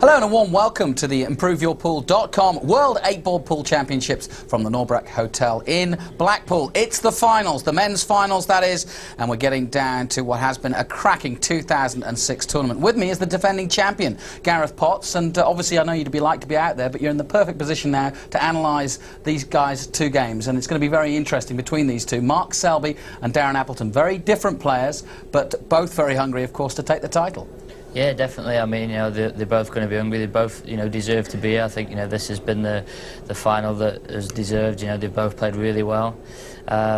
Hello and a warm welcome to the ImproveYourPool.com World 8-Ball Pool Championships from the Norbrook Hotel in Blackpool. It's the finals, the men's finals that is, and we're getting down to what has been a cracking 2006 tournament. With me is the defending champion, Gareth Potts, and obviously I know you'd like to be out there, but you're in the perfect position now to analyse these guys' two games, and it's going to be very interesting between these two. Mark Selby and Darren Appleton, very different players, but both very hungry, of course, to take the title. Yeah, definitely. I mean, they're both going to be hungry. They both, deserve to be here. I think, this has been the final that has deserved. They've both played really well.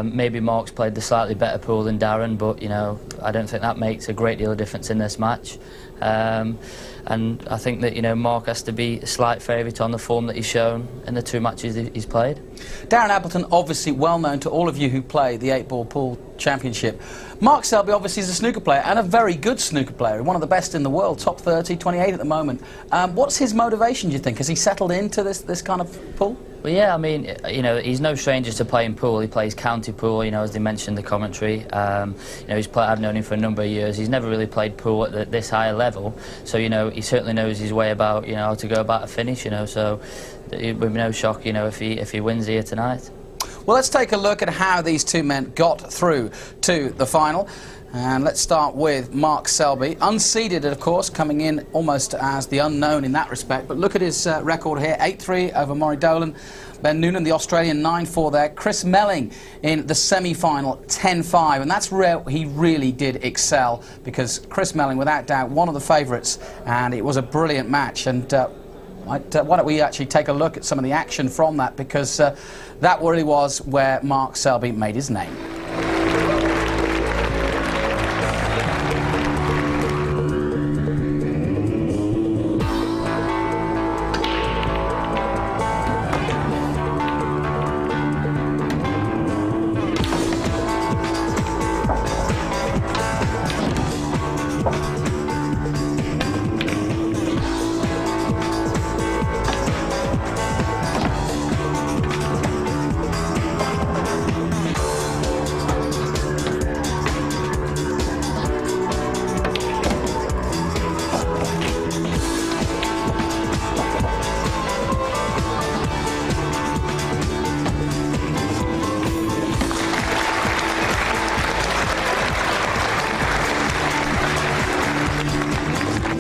Maybe Mark's played the slightly better pool than Darren, but, I don't think that makes a great deal of difference in this match. And I think that, Mark has to be a slight favourite on the form that he's shown in the two matches he's played. Darren Appleton, obviously well known to all of you who play the 8-Ball Pool Championship. Mark Selby obviously is a snooker player, and a very good snooker player, one of the best in the world, top 30, 28 at the moment. What's his motivation, do you think? Has he settled into this kind of pool? Well, yeah, I mean, he's no stranger to playing pool. He plays county pool, as they mentioned in the commentary. I've known him for a number of years. He's never really played pool at this higher level, so, he certainly knows his way about, how to go about a finish, so it would be no shock, if he wins here tonight. Well, let's take a look at how these two men got through to the final. And let's start with Mark Selby, unseeded, of course, coming in almost as the unknown in that respect. But look at his record here, 8-3 over Murray Dolan. Ben Noonan, the Australian, 9-4 there. Chris Melling in the semi-final, 10-5. And that's where he really did excel, because Chris Melling, without doubt, one of the favourites. And it was a brilliant match. And why don't we actually take a look at some of the action from that, because that really was where Mark Selby made his name.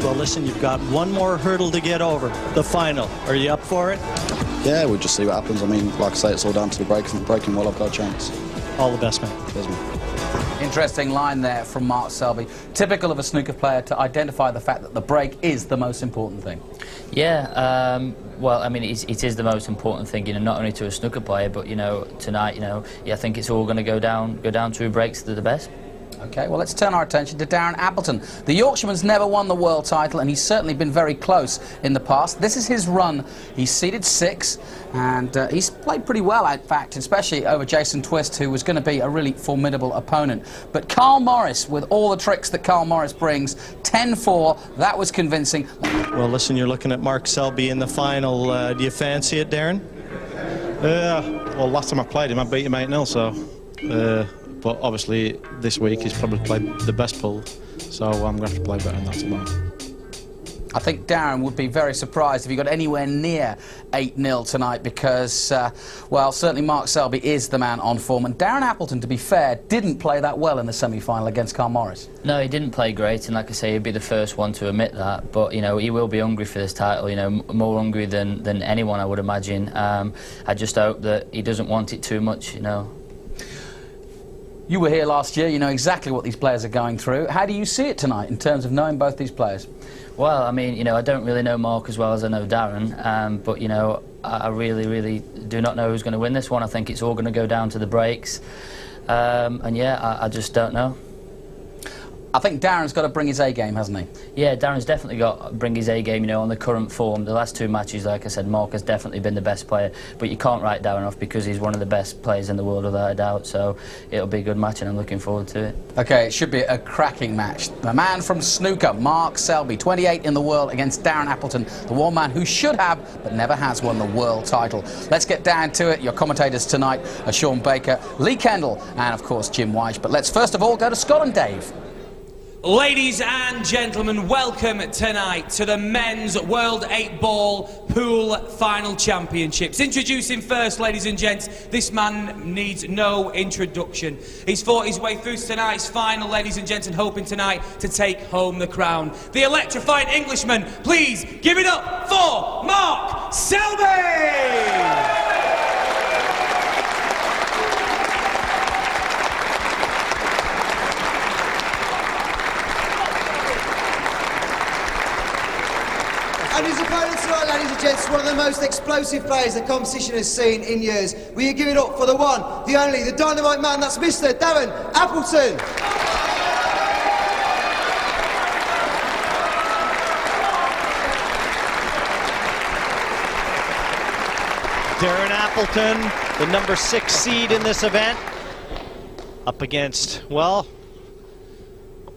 Well, listen, you've got one more hurdle to get over, the final. Are you up for it? Yeah, we'll just see what happens. I mean, like I say, it's all down to the break. Breaking well, I've got a chance. All the best, man. Cheers, man. Interesting line there from Mark Selby. Typical of a snooker player to identify the fact that the break is the most important thing. Yeah, well, I mean, it is the most important thing, not only to a snooker player, but, tonight, I think it's all going to go down through breaks to the best. OK, well, let's turn our attention to Darren Appleton. The Yorkshireman's never won the world title, and he's certainly been very close in the past. This is his run. He's seeded 6, and he's played pretty well, in fact, especially over Jason Twist, who was going to be a really formidable opponent. But Carl Morris, with all the tricks that Carl Morris brings, 10-4, that was convincing. Well, listen, you're looking at Mark Selby in the final. Do you fancy it, Darren? Well, last time I played him, I beat him 8-0, so... But obviously, this week he's probably played the best pool, so I'm going to have to play better than that tomorrow. I think Darren would be very surprised if he got anywhere near 8-0 tonight, because, well, certainly Mark Selby is the man on form. And Darren Appleton, to be fair, didn't play that well in the semi-final against Carl Morris. No, he didn't play great, and like I say, he'd be the first one to admit that. But, he will be hungry for this title, more hungry than anyone, I would imagine. I just hope that he doesn't want it too much, You were here last year, you know exactly what these players are going through. How do you see it tonight in terms of knowing both these players? Well, I mean, I don't really know Mark as well as I know Darren, but, I really, really do not know who's going to win this one. I think it's all going to go down to the breaks, and yeah, I just don't know. I think Darren's got to bring his A game, hasn't he? Yeah, Darren's definitely got to bring his A game, on the current form. The last two matches, like I said, Mark has definitely been the best player, but you can't write Darren off because he's one of the best players in the world without a doubt, so it'll be a good match and I'm looking forward to it. OK, it should be a cracking match. The man from snooker, Mark Selby, 28 in the world, against Darren Appleton, the one man who should have but never has won the world title. Let's get down to it. Your commentators tonight are Sean Baker, Lee Kendall and, of course, Jim Weich. But let's first of all go to Scotland, Dave. Ladies and gentlemen, welcome tonight to the Men's World 8-Ball Pool Final Championships. Introducing first, ladies and gents, this man needs no introduction. He's fought his way through tonight's final, ladies and gents, and hoping tonight to take home the crown. The electrifying Englishman, please give it up for Mark Selby! And his opponent tonight, ladies and gents, one of the most explosive players the competition has seen in years. Will you give it up for the one, the only, the dynamite man, that's Mr. Darren Appleton. Darren Appleton, the number 6 seed in this event, up against, well,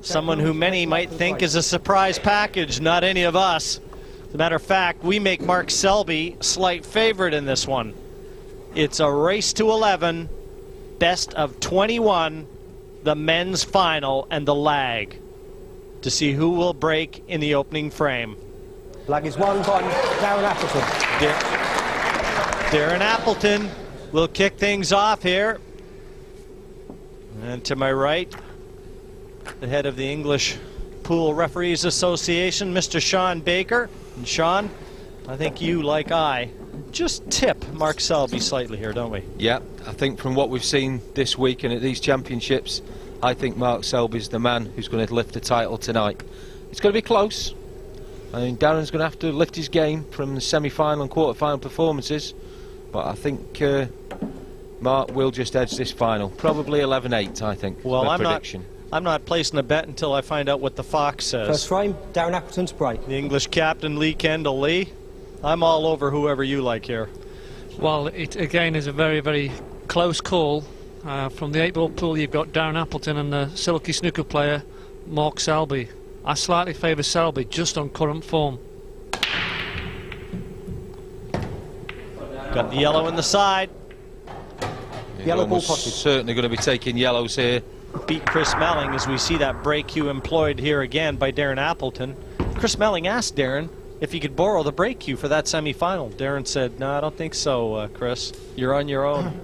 someone who many might think is a surprise package, not any of us. As a matter of fact, we make Mark Selby slight favorite in this one. It's a race to 11, best of 21, the men's final, and the lag to see who will break in the opening frame. Lag is won by Darren Appleton. Darren Appleton will kick things off here. And to my right, the head of the English Pool Referees Association, Mr. Sean Baker. And Sean, I think you, like I, just tip Mark Selby slightly here, don't we? Yeah, I think from what we've seen this week and at these championships, I think Mark Selby's the man who's going to lift the title tonight. It's going to be close. I mean, Darren's going to have to lift his game from the semi-final and quarter-final performances, but I think Mark will just edge this final. Probably 11-8, I think. Well, prediction. I'm not placing a bet until I find out what the Fox says. First frame, Darren Appleton's break. The English captain, Lee Kendall. Lee, I'm all over whoever you like here. Well, it again is a very, very close call. From the 8-ball pool, you've got Darren Appleton and the silky snooker player, Mark Selby. I slightly favour Selby just on current form. Got the yellow in the side. Yellow ball potted. Certainly going to be taking yellows here. Beat Chris Melling as we see that break cue employed here again by Darren Appleton. Chris Melling asked Darren if he could borrow the break cue for that semi-final. Darren said, no, I don't think so, Chris. You're on your own.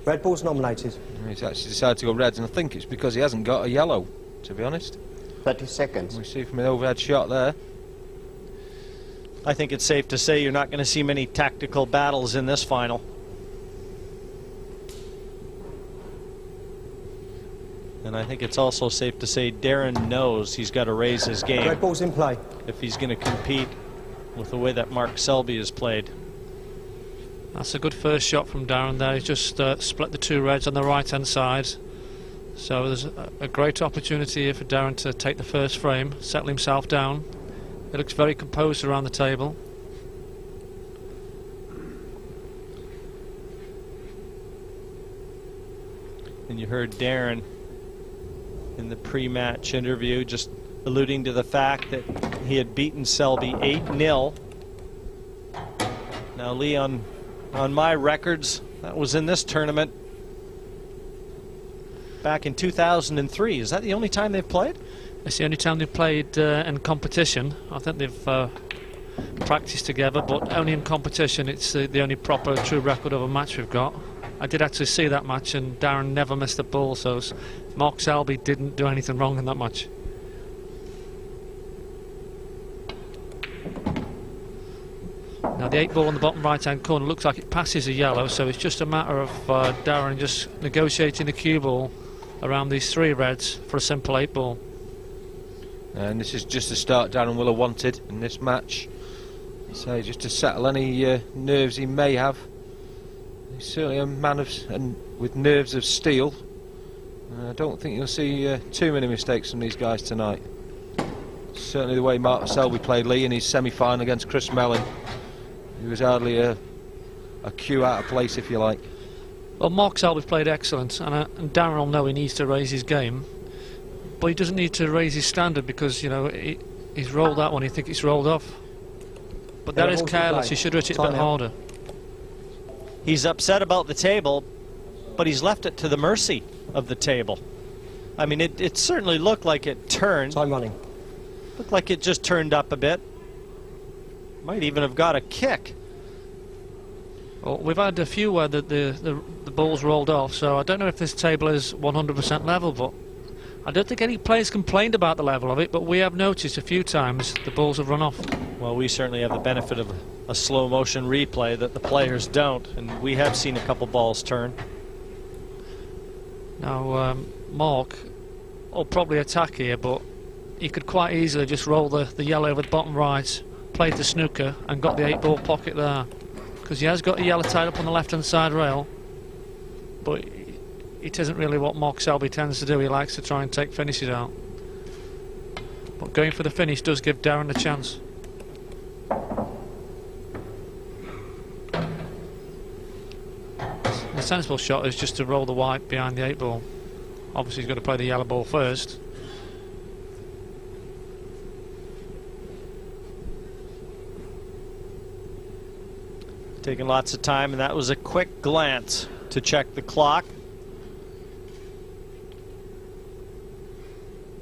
Red ball's nominated. He's actually decided to go reds, and I think it's because he hasn't got a yellow, to be honest. 30 seconds. We see from an overhead shot there. I think it's safe to say you're not going to see many tactical battles in this final. And I think it's also safe to say Darren knows he's got to raise his game. Red ball's in play. If he's going to compete with the way that Mark Selby has played. That's a good first shot from Darren there. He's just split the two reds on the right-hand side. So there's a great opportunity here for Darren to take the first frame, settle himself down. He looks very composed around the table. And you heard Darren in the pre-match interview just alluding to the fact that he had beaten Selby 8-0. Now, Lee, on my records, that was in this tournament back in 2003. Is that the only time they've played? It's the only time they've played in competition. I think they've practiced together, but only in competition. It's the only proper true record of a match we've got. I did actually see that match, and Darren never missed a ball, so Mark Selby didn't do anything wrong in that match. Now the 8-ball on the bottom right-hand corner looks like it passes a yellow, so it's just a matter of Darren just negotiating the cue ball around these three reds for a simple 8-ball. And this is just the start Darren will have wanted in this match. So just to settle any nerves he may have. He's certainly a man with nerves of steel. I don't think you'll see too many mistakes from these guys tonight. Certainly the way Mark Selby played, Lee, in his semi-final against Chris Melling. He was hardly a cue out of place, if you like. Well, Mark Selby's played excellent, and Darren will know he needs to raise his game. But he doesn't need to raise his standard because, you know, he's rolled that one, he thinks it's rolled off. But that is careless, he should have hit it a bit harder. He's upset about the table, but he's left it to the mercy of the table. I mean, it certainly looked like it turned. Time running. Looked like it just turned up a bit. Might even have got a kick. Well, we've had a few where the balls rolled off, so I don't know if this table is 100% level, but I don't think any players complained about the level of it, but we have noticed a few times the balls have run off. Well, we certainly have the benefit of a slow motion replay that the players don't, and we have seen a couple balls turn. Now, Mark will probably attack here, but he could quite easily just roll the yellow over the bottom right, played the snooker, and got the 8-ball pocket there. Because he has got a yellow tied up on the left-hand side rail, but it isn't really what Mark Selby tends to do. He likes to try and take finishes out. But going for the finish does give Darren a chance. The sensible shot is just to roll the white behind the 8-ball. Obviously he's got to play the yellow ball first. Taking lots of time, and that was a quick glance to check the clock.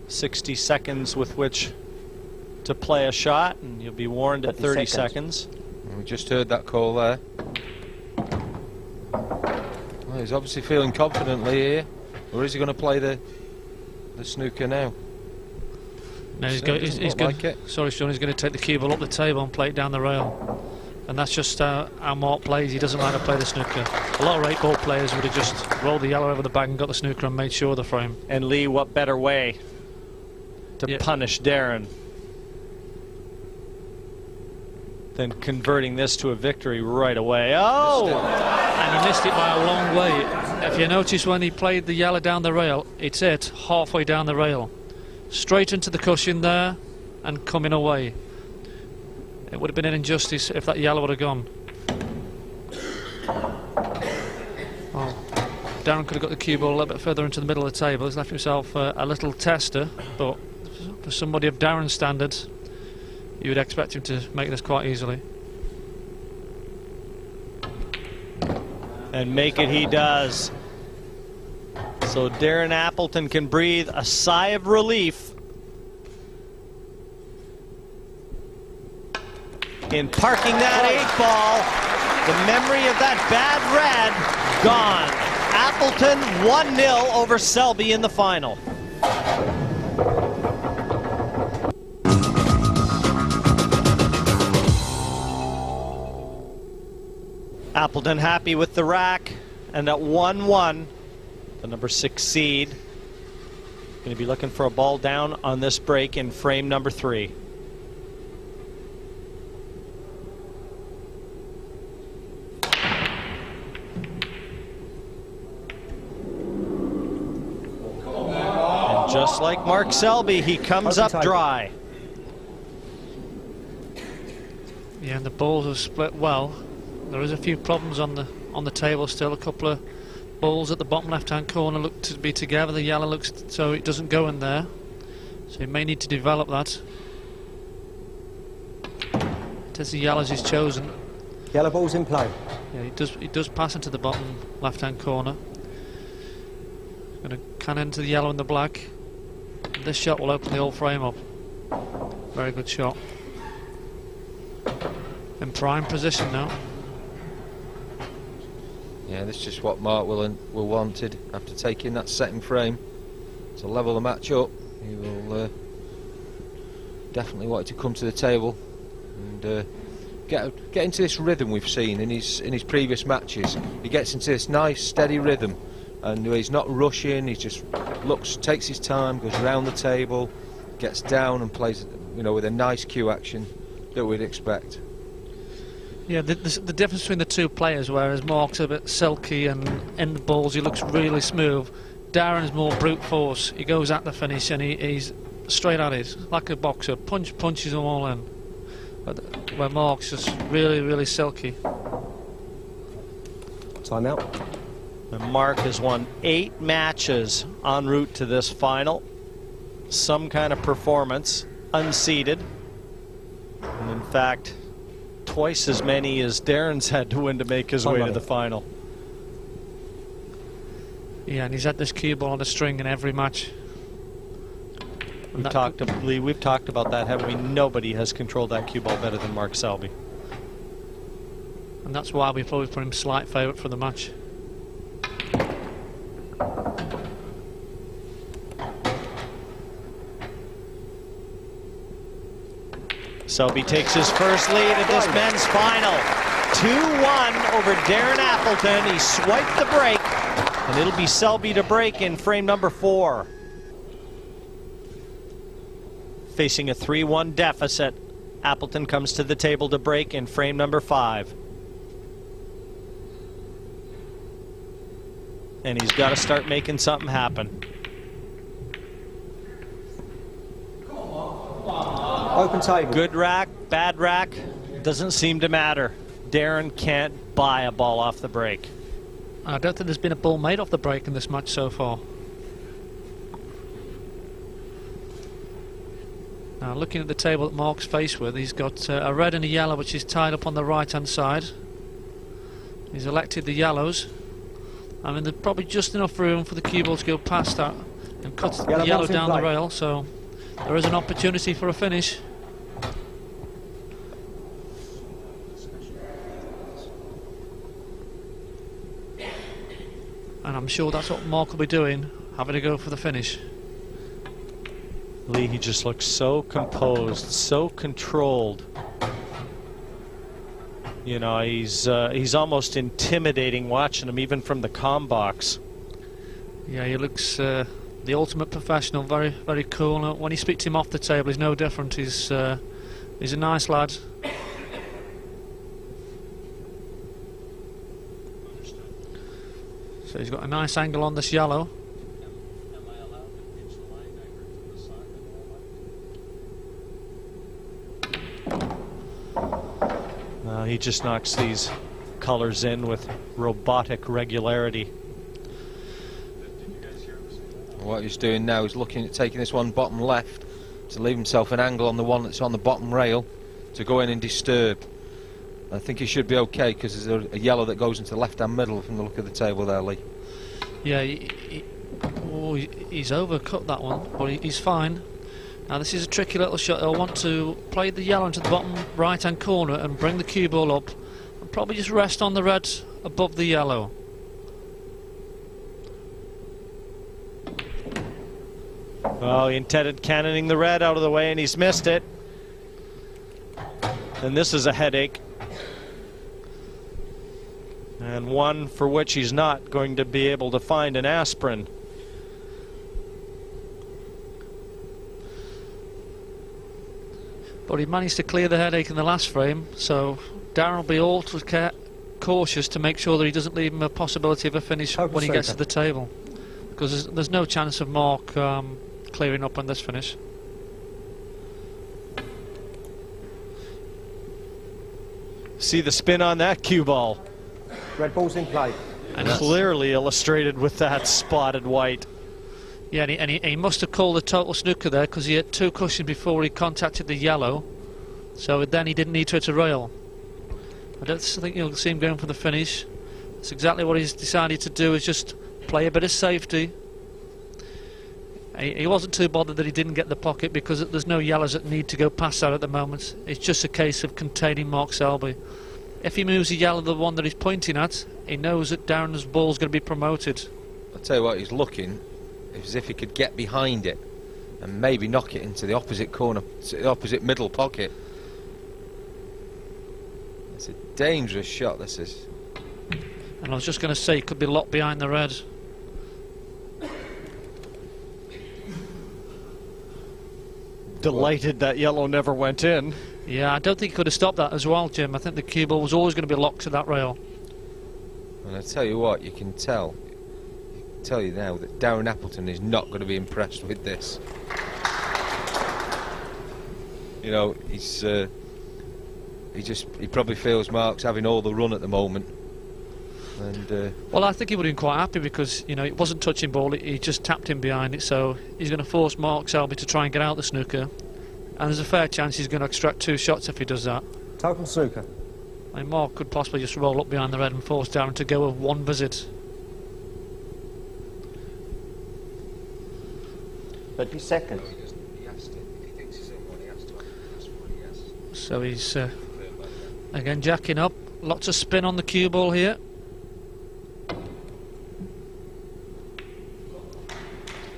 60 seconds with which to play a shot, and you'll be warned at 30 seconds. We just heard that call there. Well, he's obviously feeling confidently here, or is he going to play the snooker now? No, he's going. Sorry, Sean. He's going to take the cue ball up the table and play it down the rail. And that's just how Mark plays. He doesn't like to play the snooker. A lot of 8-ball players would have just rolled the yellow over the bag and got the snooker and made sure of the frame. And Lee, what better way to punish Darren than converting this to a victory right away? Oh! And he missed it by a long way. If you notice, when he played the yellow down the rail, it's hit halfway down the rail. Straight into the cushion there and coming away. It would have been an injustice if that yellow would have gone. Well, Darren could have got the cue ball a little bit further into the middle of the table. He's left himself a little tester, but for somebody of Darren's standards, you would expect him to make this quite easily. And make it he does. So Darren Appleton can breathe a sigh of relief in parking that 8-ball. The memory of that bad red gone. Appleton 1-0 over Selby in the final. Appleton happy with the rack, and at 1-1, the number 6 seed going to be looking for a ball down on this break in frame number 3. Just like Mark Selby, he comes up dry. Yeah, and the balls have split well. There is a few problems on the table still. A couple of balls at the bottom left-hand corner look to be together. The yellow looks so it doesn't go in there. So he may need to develop that. It is the yellows he's chosen. Yellow ball's in play. Yeah, he does pass into the bottom left-hand corner. Going to can into the yellow and the black. This shot will open the whole frame up. Very good shot. In prime position now. Yeah, this is just what Mark will wanted after taking that second frame to level the match up. He will definitely wanted to come to the table and get into this rhythm we've seen in his previous matches. He gets into this nice steady rhythm, and he's not rushing. He just takes his time, goes around the table, gets down and plays, with a nice cue action that we'd expect. Yeah, the difference between the two players, whereas Mark's a bit silky and in the balls he looks really smooth, Darren's more brute force. He goes at the finish and he's straight at it, like a boxer, punches them all in. But where Mark's just really, really silky. Time out. And Mark has won 8 matches en route to this final. Some kind of performance, unseeded. And in fact, twice as many as Darren's had to win to make his way to the final. Yeah, and he's had this cue ball on a string in every match We've talked about that, haven't we? Nobody has controlled that cue ball better than Mark Selby. And that's why we probably put him slight favourite for the match. Selby takes his first lead at this men's final. 2-1 over Darren Appleton. He swiped the break, and it'll be Selby to break in frame number 4. Facing a 3-1 deficit, Appleton comes to the table to break in frame number 5. And he's got to start making something happen. Open table. Good rack, bad rack, doesn't seem to matter. Darren can't buy a ball off the break. I don't think there's been a ball made off the break in this match so far. Now looking at the table that Mark's faced with, he's got a red and a yellow which is tied up on the right hand side. He's elected the yellows. I mean, there's probably just enough room for the cue ball to go past that and cut the yellow down the rail, so there is an opportunity for a finish. And I'm sure that's what Mark will be doing, having to go for the finish. Lee, he just looks so composed, so controlled. You know, he's almost intimidating watching him, even from the comm box. Yeah, he looks the ultimate professional, very, very cool. Now, when he speaks to him off the table, he's no different. He's a nice lad. So he's got a nice angle on this yellow. He just knocks these colors in with robotic regularity. What he's doing now is looking at taking this one bottom left to leave himself an angle on the one that's on the bottom rail to go in and disturb. I think he should be okay because there's a yellow that goes into the left-hand middle from the look of the table there, Lee. Yeah, he's overcut that one, but he's fine. Now this is a tricky little shot. He'll want to play the yellow into the bottom right-hand corner and bring the cue ball up and probably just rest on the red above the yellow. Oh, he intended cannoning the red out of the way and he's missed it. And this is a headache. And one for which he's not going to be able to find an aspirin. But he managed to clear the headache in the last frame, so Darren will be ultra cautious to make sure that he doesn't leave him a possibility of a finish when he gets to the table. Because there's no chance of Mark clearing up on this finish. See the spin on that cue ball. Red ball's in play. And clearly illustrated with that spotted white. Yeah, and he must have called the total snooker there because he had 2 cushions before he contacted the yellow. So then he didn't need to hit a rail. I don't think you'll see him going for the finish. That's exactly what he's decided to do, is just play a bit of safety. He wasn't too bothered that he didn't get the pocket because there's no yellows that need to go past that at the moment. It's just a case of containing Mark Selby. If he moves the yellow, the one that he's pointing at, he knows that Darren's ball's going to be promoted. I'll tell you what, he's looking as if he could get behind it and maybe knock it into the opposite corner, the opposite middle pocket. It's a dangerous shot, this is. And I was just going to say, he could be locked behind the red. Delighted that yellow never went in. Yeah, I don't think he could have stopped that as well, Jim. I think the cue ball was always going to be locked to that rail. And I tell you what, you can tell you now that Darren Appleton is not going to be impressed with this. You know, he probably feels Mark's having all the run at the moment. And well, I think he would have been quite happy because, you know, it wasn't touching ball, he just tapped him behind it, so he's going to force Mark Selby to try and get out the snooker, and there's a fair chance he's going to extract 2 shots if he does that. Total snooker. I mean, Mark could possibly just roll up behind the red and force Darren to go with 1 visit. 30 seconds. So he's again jacking up. Lots of spin on the cue ball here.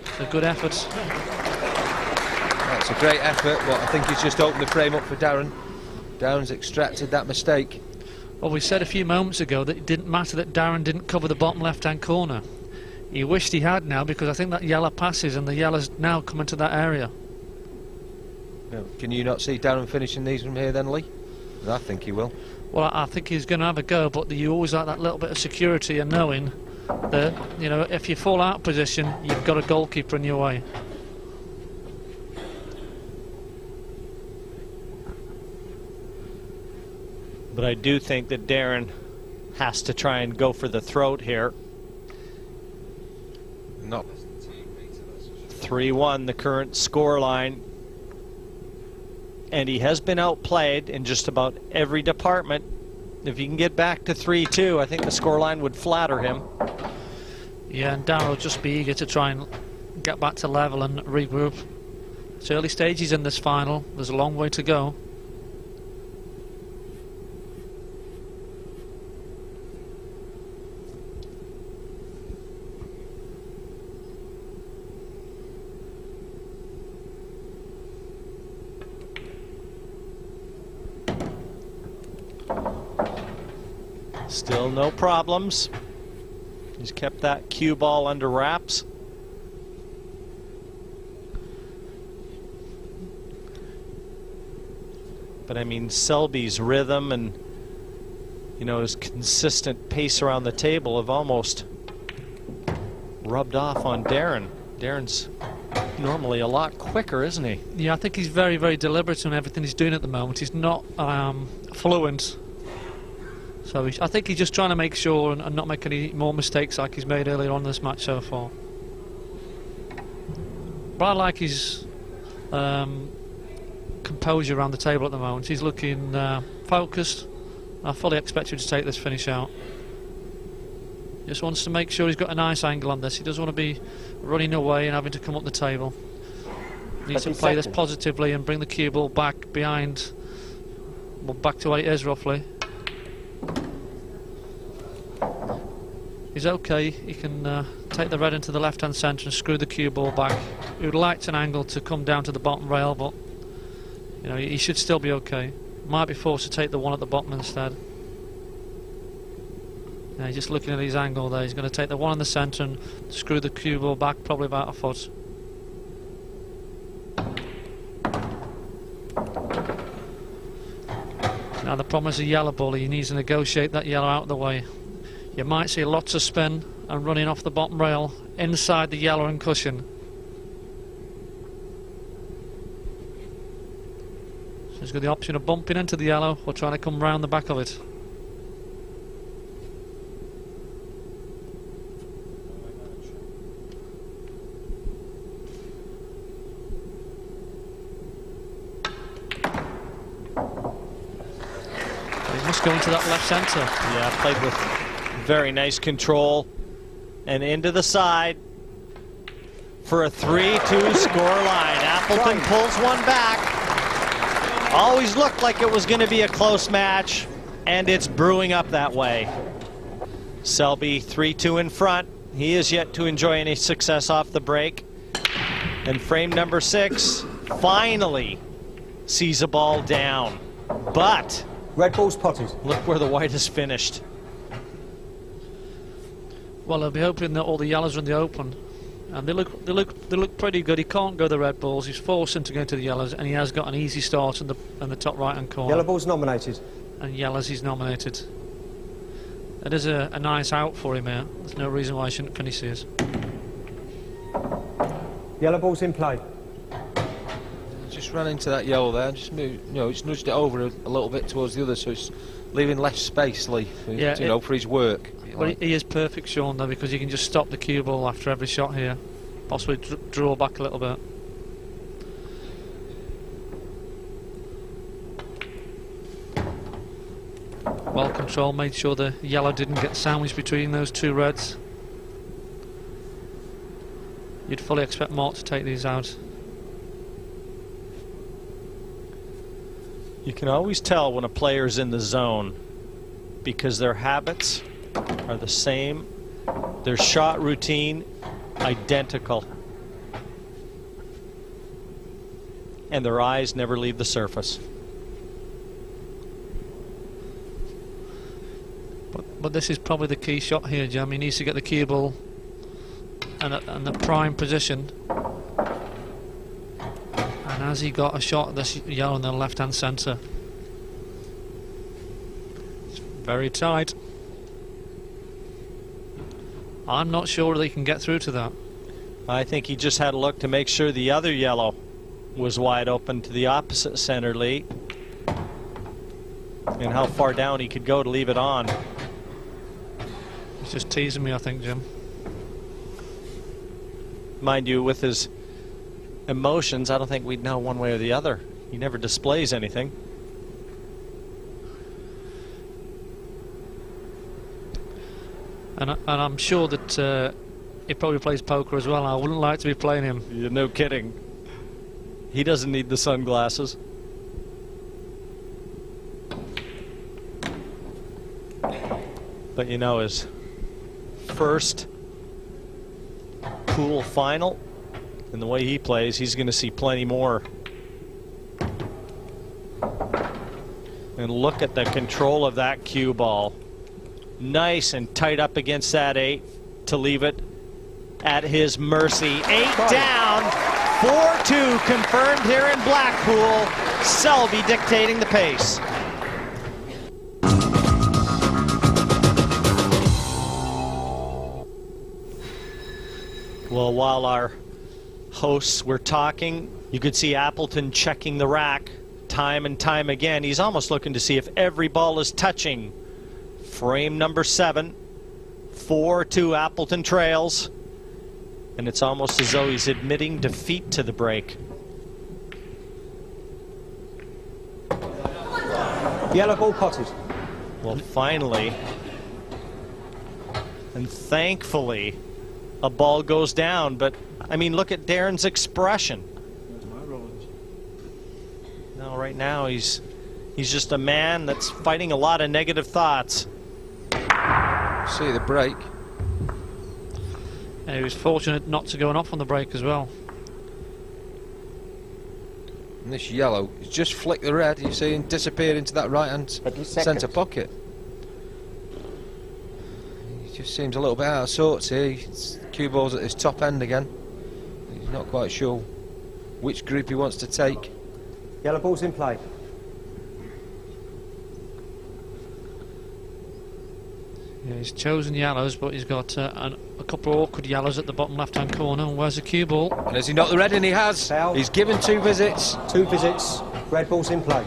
It's a good effort. That's a great effort, but I think he's just opened the frame up for Darren. Darren's extracted that mistake. Well, we said a few moments ago that it didn't matter that Darren didn't cover the bottom left-hand corner. He wished he had now, because I think that yellow passes and the yellow's now coming to that area. No, can you not see Darren finishing these from here then, Lee? I think he will. Well, I think he's going to have a go, but you always like that little bit of security and knowing that, you know, if you fall out of position, you've got a goalkeeper in your way. But I do think that Darren has to try and go for the throat here. Not 3-1, the current score line. And he has been outplayed in just about every department. If he can get back to 3-2, I think the scoreline would flatter him. Yeah, and Darren will just be eager to try and get back to level and regroup. It's early stages in this final. There's a long way to go. Still no problems. He's kept that cue ball under wraps. But I mean, Selby's rhythm and, you know, his consistent pace around the table have almost rubbed off on Darren. Darren's normally a lot quicker, isn't he? Yeah, I think he's very, very deliberate in everything he's doing at the moment. He's not fluent. So I think he's just trying to make sure and not make any more mistakes like he's made earlier on in this match so far. But I like his composure around the table at the moment. He's looking focused. I fully expect him to take this finish out. Just wants to make sure he's got a nice angle on this. He doesn't want to be running away and having to come up the table. Needs to play this positively and bring the cue ball back behind, well, back to where it is roughly. He's okay. He can take the red into the left-hand centre and screw the cue ball back. He would like an angle to come down to the bottom rail, but you know, he should still be okay. Might be forced to take the one at the bottom instead. Now he's just looking at his angle there. He's going to take the one in the centre and screw the cue ball back probably about a foot. Now the problem is a yellow ball. He needs to negotiate that yellow out of the way. You might see lots of spin and running off the bottom rail inside the yellow and cushion. So he's got the option of bumping into the yellow or trying to come round the back of it. He must go into that left centre. Yeah, played with very nice control and into the side for a 3-2 score line. Appleton pulls one back. Always looked like it was going to be a close match, and it's brewing up that way. Selby 3-2 in front. He is yet to enjoy any success off the break. And frame number 6 finally sees a ball down. But red ball's potted. Look where the white has finished. Well, they'll be hoping that all the yellows are in the open, and they look pretty good. He can't go the red balls. He's forced into going to the yellows, and he has got an easy start in the top right-hand corner. Yellow ball's nominated. And yellows he's nominated. It is a nice out for him here. There's no reason why he shouldn't finish this. Yellow ball's in play. Just ran into that yellow there, and just moved, you know, just nudged it over a little bit towards the other, so it's leaving less space, Lee, yeah, you know, for his work. Well, he is perfect, Sean, though, because you can just stop the cue ball after every shot here. Possibly draw back a little bit. Well controlled, made sure the yellow didn't get sandwiched between those two reds. You'd fully expect Mark to take these out. You can always tell when a player's in the zone because their habits are the same, their shot routine identical, and their eyes never leave the surface. But this is probably the key shot here, Jim. He needs to get the cue ball and the prime position. And has he got a shot at this yellow in the left-hand centre? It's very tight. I'm not sure that he can get through to that. I think he just had a look to make sure the other yellow was wide open to the opposite center, Lee, and how far down he could go to leave it on. He's just teasing me, I think, Jim. Mind you, with his emotions, I don't think we'd know one way or the other. He never displays anything. And I'm sure that he probably plays poker as well. I wouldn't like to be playing him. You're no kidding. He doesn't need the sunglasses. But you know, his first pool final, and the way he plays, he's going to see plenty more. And look at the control of that cue ball. Nice and tight up against that 8 to leave it at his mercy. 8 down, 4-2 confirmed here in Blackpool. Selby dictating the pace. Well, while our hosts were talking, you could see Appleton checking the rack time and time again. He's almost looking to see if every ball is touching. Frame number 7, 4-2 Appleton trails, and it's almost as though he's admitting defeat to the break. Yellow ball potted. Well, finally, and thankfully, a ball goes down, but I mean, look at Darren's expression. No, right now he's just a man that's fighting a lot of negative thoughts. See the break. And he was fortunate not to go off on the break as well. And this yellow, he's just flicked the red, you see, and disappeared into that right-hand centre pocket. He just seems a little bit out of sorts here. Cue ball's at his top end again. He's not quite sure which group he wants to take. Yellow ball's in play. Yeah, he's chosen yellows, but he's got a couple of awkward yellows at the bottom left-hand corner. And where's the cue ball? And has he knocked the red in? He has. Foul. He's given 2 visits. 2 visits. Red ball's in play.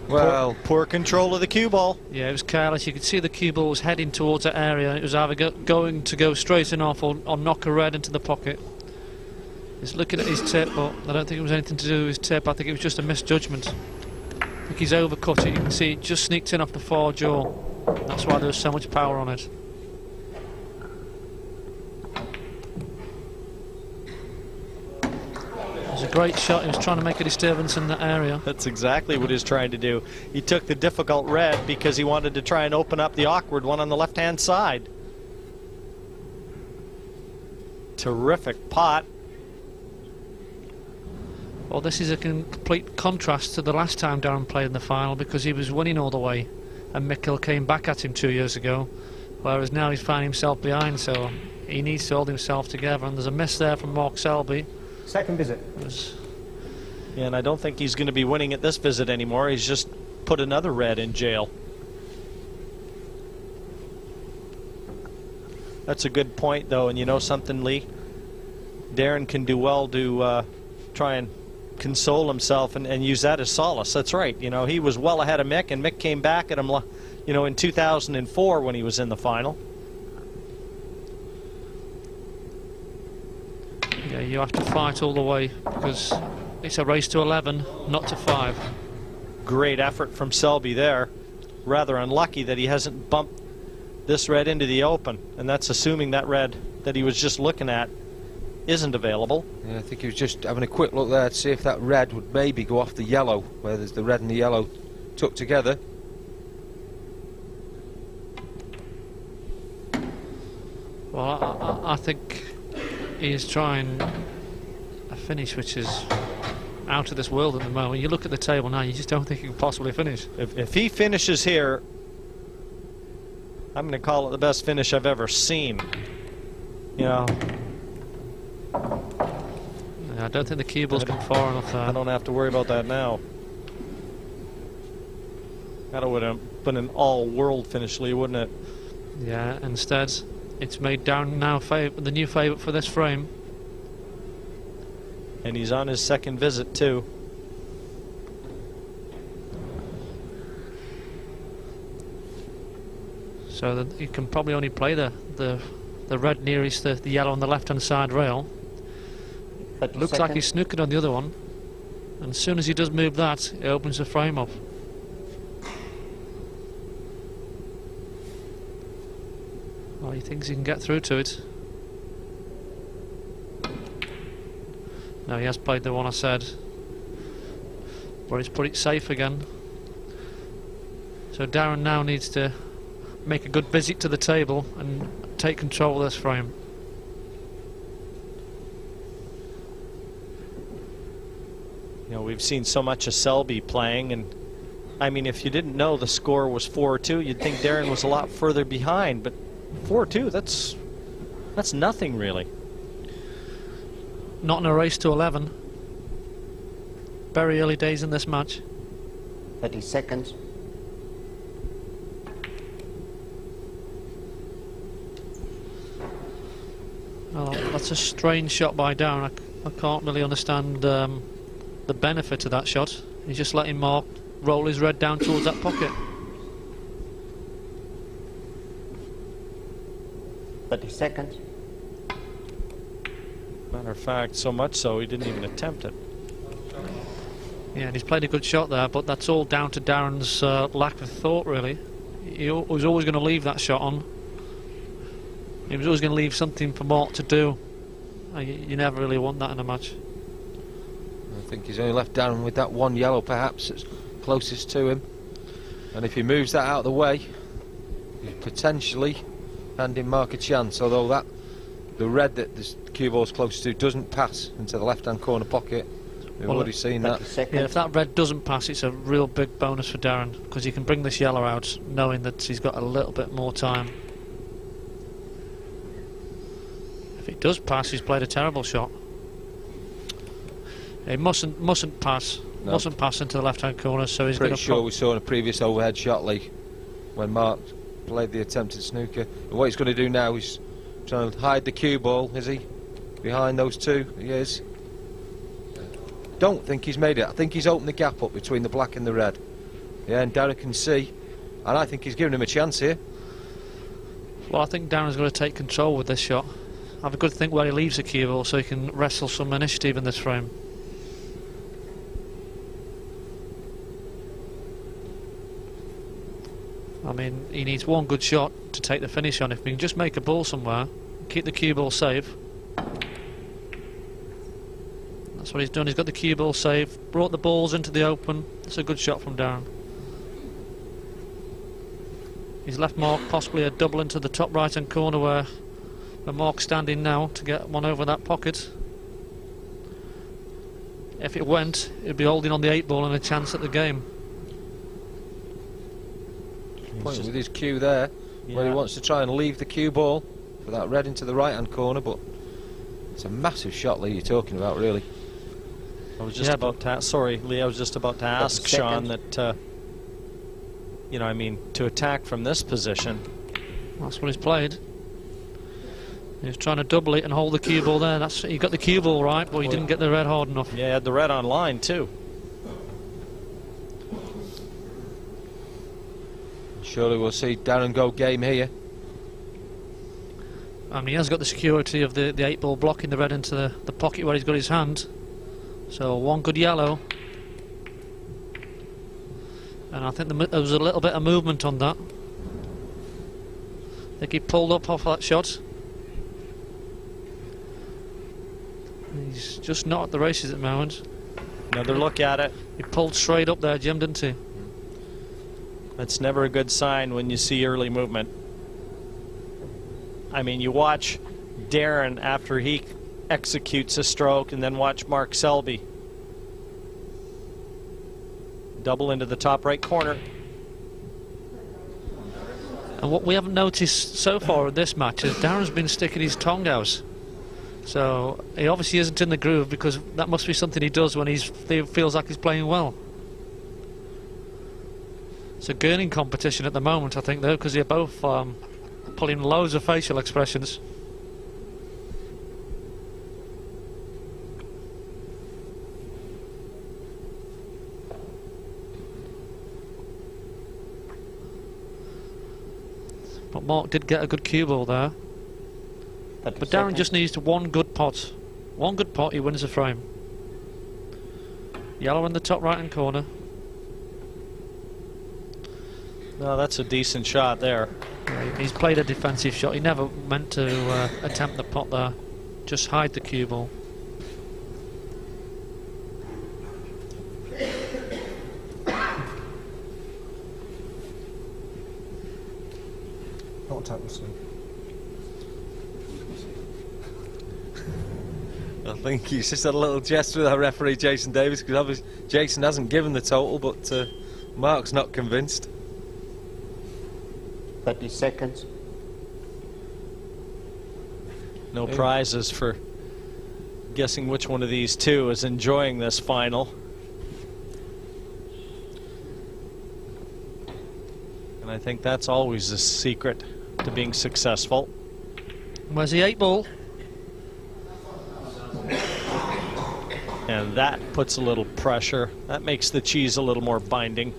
Well, poor control of the cue ball. Yeah, it was careless. You could see the cue ball was heading towards that area. It was either going to go straight in off or knock a red into the pocket. He's looking at his tip, but I don't think it was anything to do with his tip. I think it was just a misjudgment. I think he's overcut it. You can see it just sneaked in off the far jaw. That's why there was so much power on it. It was a great shot. He was trying to make a disturbance in that area. That's exactly what he's trying to do. He took the difficult red because he wanted to try and open up the awkward one on the left-hand side. Terrific pot. Well, this is a complete contrast to the last time Darren played in the final, because he was winning all the way and Mikkel came back at him 2 years ago, whereas now he's finding himself behind, so he needs to hold himself together. And there's a miss there from Mark Selby. Second visit. Yeah, and I don't think he's going to be winning at this visit anymore. He's just put another red in jail. That's a good point, though, and you know something, Lee? Darren can do well to try and console himself and use that as solace. That's right. You know, he was well ahead of Mick, and Mick came back at him, you know, in 2004 when he was in the final. Yeah, you have to fight all the way, because it's a race to 11, not to 5. Great effort from Selby there. Rather unlucky that he hasn't bumped this red into the open, and that's assuming that red that he was just looking at isn't available. Yeah, I think he was just having a quick look there to see if that red would maybe go off the yellow, where there's the red and the yellow tucked together. Well, I think he is trying a finish which is out of this world at the moment. You look at the table now, you just don't think he can possibly finish. If he finishes here, I'm going to call it the best finish I've ever seen. You know, I don't think the cue ball's come far enough there. I don't have to worry about that now. That would have been an all-world finish, Lee, wouldn't it? Yeah, instead, it's made Darren now the new favourite for this frame. And he's on his second visit, too. So that you can probably only play the red nearest the yellow on the left-hand side rail. Looks like he's snookered on the other one. And as soon as he does move that, it opens the frame up. Well, he thinks he can get through to it. No, he has played the one I said. But he's put it safe again. So Darren now needs to make a good visit to the table and take control of this frame. You know, we've seen so much of Selby playing, and I mean, if you didn't know the score was 4-2, you'd think Darren was a lot further behind, but 4-2, that's nothing really. Not in a race to 11. Very early days in this match. 30 seconds. Well, that's a strange shot by Darren. I can't really understand the benefit of that shot. He's just letting Mark roll his red down towards that pocket. 30 seconds. Matter of fact, so much so he didn't even attempt it. Yeah, and he's played a good shot there, but that's all down to Darren's lack of thought, really. He was always going to leave that shot on. He was always going to leave something for Mark to do. You never really want that in a match. I think he's only left Darren with that one yellow, perhaps, that's closest to him. And if he moves that out of the way, he's potentially handing Mark a chance, although the red that the cue ball's closest to doesn't pass into the left-hand corner pocket. We've already seen that. Yeah, if that red doesn't pass, it's a real big bonus for Darren, because he can bring this yellow out knowing that he's got a little bit more time. If it does pass, he's played a terrible shot. He mustn't pass. No. Mustn't pass into the left-hand corner, so he's pretty sure we saw in a previous overhead shot, Lee, when Mark played the attempted snooker. And what he's going to do now is trying to hide the cue ball, is he? Behind those two, he is. Don't think he's made it. I think he's opened the gap up between the black and the red. Yeah, and Darren can see, and I think he's giving him a chance here. Well, I think Darren's going to take control with this shot. Have a good think where he leaves the cue ball so he can wrestle some initiative in this frame. I mean, he needs one good shot to take the finish on. If he can just make a ball somewhere, keep the cue ball safe. That's what he's done. He's got the cue ball safe, brought the balls into the open. It's a good shot from Darren. He's left Mark possibly a double into the top right-hand corner where Mark's standing now to get one over that pocket. If it went, he'd be holding on the 8-ball and a chance at the game. Point with his cue there, where he wants to try and leave the cue ball for that red into the right-hand corner, but it's a massive shot, Lee, you're talking about, really. I was just about to sorry, Lee, I was just about to ask Sean that, you know, I mean, to attack from this position. That's what he's played. He was trying to double it and hold the cue ball there. He got the cue ball right, but he didn't get the red hard enough. Yeah, he had the red on line, too. Surely we'll see Darren go game here. I mean, he has got the security of the 8-ball blocking the red into the pocket where he's got his hand. So one good yellow. And I think there was a little bit of movement on that. I think he pulled up off that shot. He's just not at the races at the moment. Another look at it. He pulled straight up there, Jim, didn't he? That's never a good sign when you see early movement. I mean, you watch Darren after he executes a stroke, and then watch Mark Selby. Double into the top right corner. And what we haven't noticed so far in this match is Darren's been sticking his tongue out. So he obviously isn't in the groove, because that must be something he does when he feels like he's playing well. It's a gurning competition at the moment, I think, though, because they're both pulling loads of facial expressions. But Mark did get a good cue ball there. But Darren just needs one good pot. One good pot, he wins the frame. Yellow in the top right hand corner. No, that's a decent shot there. Yeah, he's played a defensive shot. He never meant to attempt the pot there. Just hide the cue ball. Not tackle swing. I think he's just had a little gesture with our referee Jason Davis, because obviously Jason hasn't given the total, but Mark's not convinced. 30 seconds. No prizes for guessing which one of these two is enjoying this final. And I think that's always the secret to being successful. Where's the 8-ball? And that puts a little pressure. That makes the cheese a little more binding.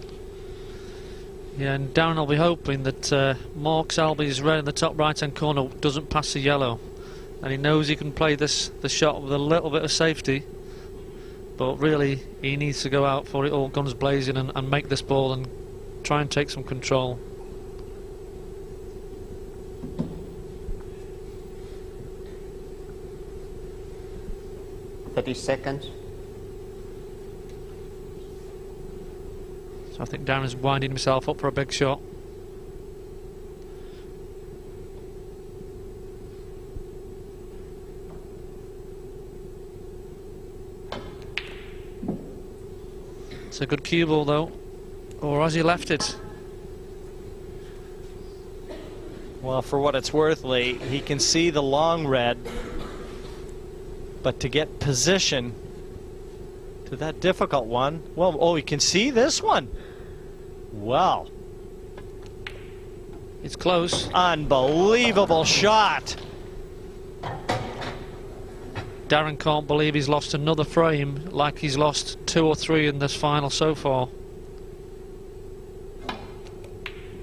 Yeah, and Darren will be hoping that Mark Selby's red in the top right-hand corner doesn't pass the yellow. And he knows he can play the shot with a little bit of safety. But really, he needs to go out for it all guns blazing and make this ball and try and take some control. Seconds. So I think Darren's winding himself up for a big shot. It's a good cue ball though. Or has he left it? Well, for what it's worth, Lee, he can see the long red, but to get position to that difficult one, well, oh, he can see this one. Wow. It's close. Unbelievable shot. Darren can't believe he's lost another frame like he's lost 2 or 3 in this final so far.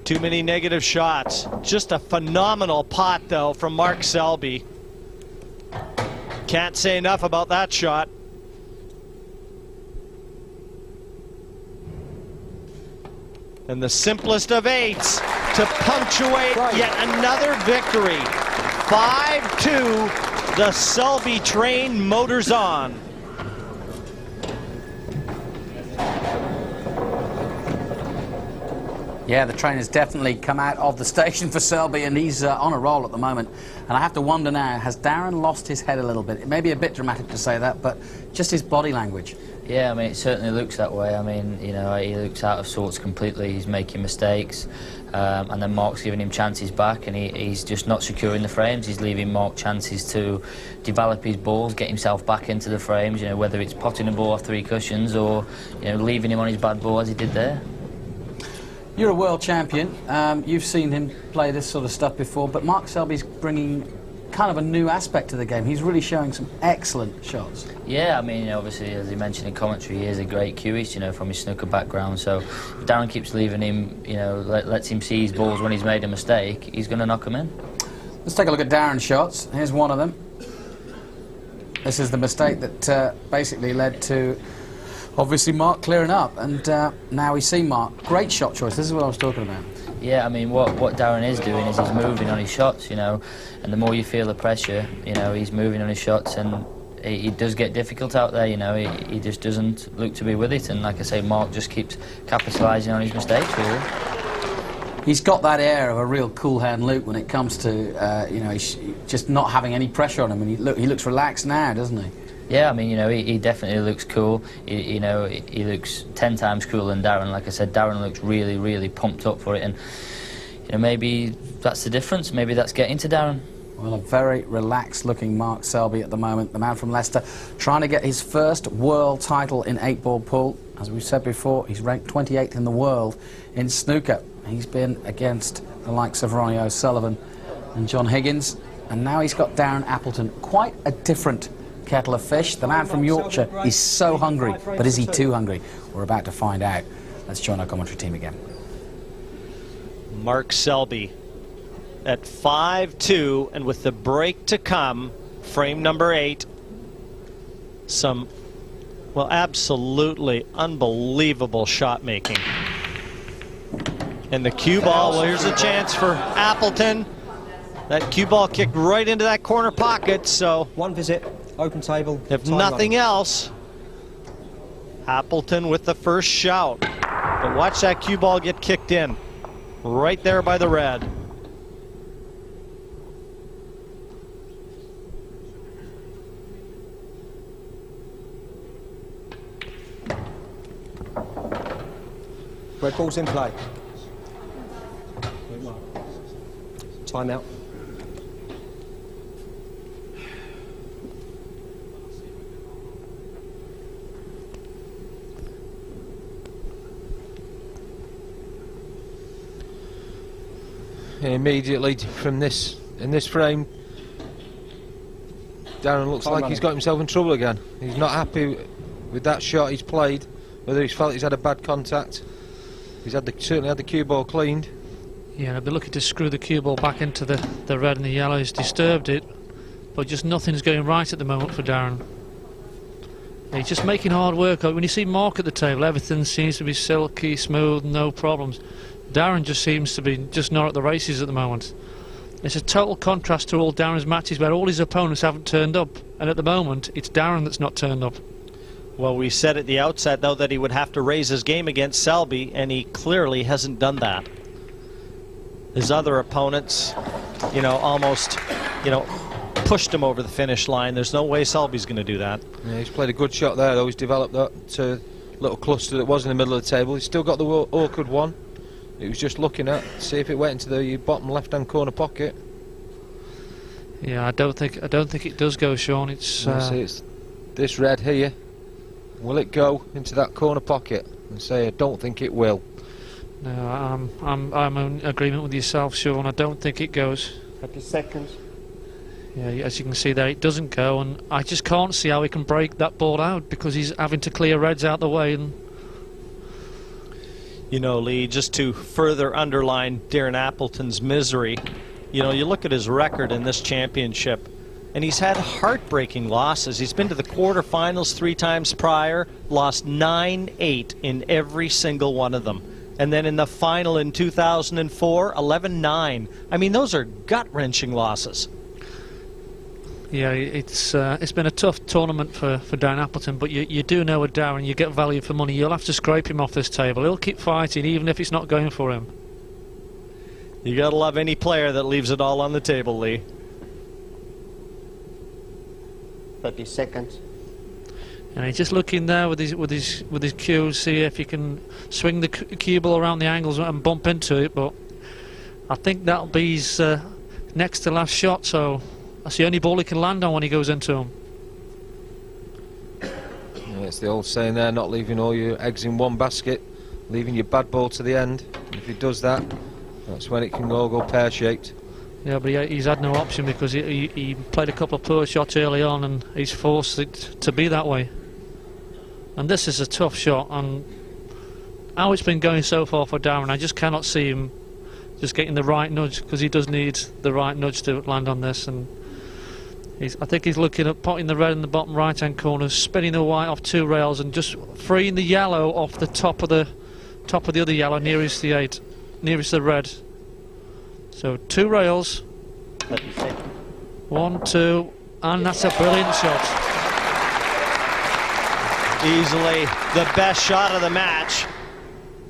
Too many negative shots. Just a phenomenal pot, though, from Mark Selby. Can't say enough about that shot. And the simplest of 8s to punctuate yet another victory. 5-2, the Selby train motors on. Yeah, the train has definitely come out of the station for Selby, and he's on a roll at the moment. And I have to wonder now, has Darren lost his head a little bit? It may be a bit dramatic to say that, but just his body language. Yeah, I mean, it certainly looks that way. I mean, you know, he looks out of sorts completely. He's making mistakes, and then Mark's giving him chances back, and he's just not securing the frames. He's leaving Mark chances to develop his balls, get himself back into the frames, you know, whether it's potting a ball off 3 cushions or, you know, leaving him on his bad ball as he did there. You're a world champion. You've seen him play this sort of stuff before, but Mark Selby's bringing kind of a new aspect to the game. He's really showing some excellent shots. Yeah, I mean, you know, obviously, as he mentioned in commentary, he is a great cueist, you know, from his snooker background. So if Darren keeps leaving him, you know, lets him see his balls when he's made a mistake, he's going to knock him in. Let's take a look at Darren's shots. Here's one of them. This is the mistake that basically led to, obviously, Mark clearing up. And now we see Mark. Great shot choice. This is what I was talking about. Yeah, I mean, what Darren is doing is he's moving on his shots, you know, and the more you feel the pressure, you know, he's moving on his shots, and he does get difficult out there, you know, he just doesn't look to be with it, and like I say, Mark just keeps capitalising on his mistakes, really. He's got that air of a real cool hand Luke when it comes to, you know, he's just not having any pressure on him, and he looks relaxed now, doesn't he? Yeah, I mean, you know, he definitely looks cool. You know, he looks 10 times cooler than Darren. Like I said, Darren looks really, really pumped up for it, and you know, maybe that's the difference. Maybe that's getting to Darren. Well, a very relaxed-looking Mark Selby at the moment, the man from Leicester, trying to get his first world title in 8-ball pool. As we've said before, he's ranked 28th in the world in snooker. He's been against the likes of Ronnie O'Sullivan and John Higgins, and now he's got Darren Appleton. Quite a different kettle of fish. The man from Yorkshire is so hungry, but is he too hungry? We're about to find out. Let's join our commentary team again. Mark Selby at 5-2, and with the break to come, frame number 8, some, well, absolutely unbelievable shot making. And the cue ball, well, here's a chance for Appleton. That cue ball kicked right into that corner pocket, so one visit, open table. If nothing else, Appleton with the first shout. But watch that cue ball get kicked in. Right there by the red. Red ball's in play. Time out. Immediately from this, in this frame, Darren looks like he's got himself in trouble again. He's not happy with that shot he's played, whether he's felt he's had a bad contact. He's had certainly had the cue ball cleaned. Yeah, they'll be looking to screw the cue ball back into the red and the yellow. He's disturbed it, but just nothing's going right at the moment for Darren. He's just making hard work. When you see Mark at the table, everything seems to be silky, smooth, no problems. Darren just seems to be just not at the races at the moment. It's a total contrast to all Darren's matches where all his opponents haven't turned up, and at the moment it's Darren that's not turned up. Well, we said at the outset, though, that he would have to raise his game against Selby, and he clearly hasn't done that. His other opponents, you know, almost, you know, pushed him over the finish line. There's no way Selby's going to do that. Yeah, he's played a good shot there, though. He's developed that little cluster that was in the middle of the table. He's still got the awkward one. He was just looking at, see if it went into the bottom left-hand corner pocket. Yeah, I don't think it does go, Sean. It's this red here. Will it go into that corner pocket? And say I don't think it will. No, I'm in agreement with yourself, Sean. I don't think it goes. 30 seconds. Yeah, as you can see there, it doesn't go, and I just can't see how he can break that ball out because he's having to clear reds out the way. And you know, Lee, just to further underline Darren Appleton's misery, you know, you look at his record in this championship, and he's had heartbreaking losses. He's been to the quarterfinals 3 times prior, lost 9-8 in every single one of them. And then in the final in 2004, 11-9. I mean, those are gut-wrenching losses. yeah, it's been a tough tournament for Darren Appleton, but you do know with Darren, you get value for money. You'll have to scrape him off this table. He'll keep fighting, even if it's not going for him. You gotta love any player that leaves it all on the table, Lee. 30 seconds. And he's just looking there with his cue, see if he can swing the cue ball around the angles and bump into it. But I think that'll be his next to last shot. So that's the only ball he can land on when he goes into him. Yeah, it's the old saying there: not leaving all your eggs in one basket, leaving your bad ball to the end. If he does that, that's when it can all go pear-shaped. Yeah, but he's had no option because he played a couple of poor shots early on, and he's forced it to be that way. And this is a tough shot, and how it's been going so far for Darren, I just cannot see him just getting the right nudge, because he does need the right nudge to land on this. And I think he's looking at potting the red in the bottom right-hand corner, spinning the white off 2 rails, and just freeing the yellow off the top of the other yellow nearest the 8, nearest the red. So 2 rails, 1, 2, and that's a brilliant shot. Easily the best shot of the match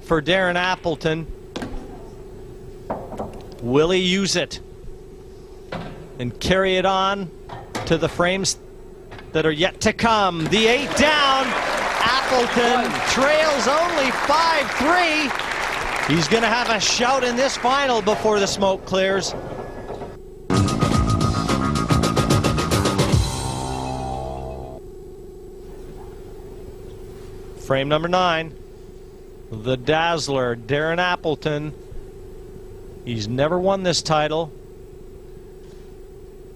for Darren Appleton. Will he use it and carry it on to the frames that are yet to come? The 8 down. Appleton trails only 5-3. He's going to have a shout in this final before the smoke clears. Frame number 9. The Dazzler, Darren Appleton. He's never won this title.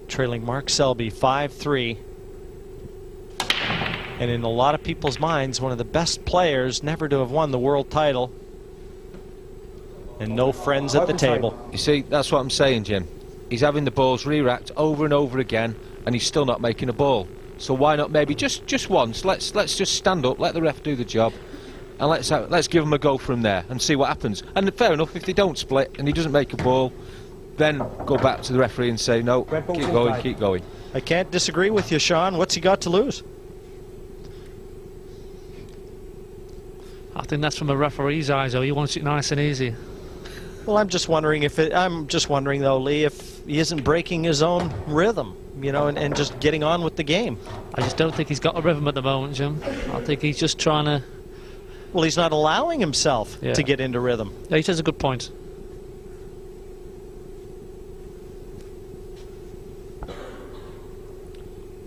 Trailing Mark Selby 5-3. And in a lot of people's minds, one of the best players never to have won the world title. And no friends at the table. You see, that's what I'm saying, Jim. He's having the balls re-racked over and over again, and he's still not making a ball. So why not maybe just once? Let's just stand up, let the ref do the job, and let's give him a go from there and see what happens. And fair enough, if they don't split and he doesn't make a ball, then go back to the referee and say no, keep going, keep going. I can't disagree with you, Sean. What's he got to lose? I think that's from a referee's eyes, though. He wants it nice and easy. Well, I'm just wondering though, Lee, if he isn't breaking his own rhythm, you know, and just getting on with the game. I just don't think he's got a rhythm at the moment, Jim. I think he's just trying to... Well, he's not allowing himself to get into rhythm. Yeah, he says a good point.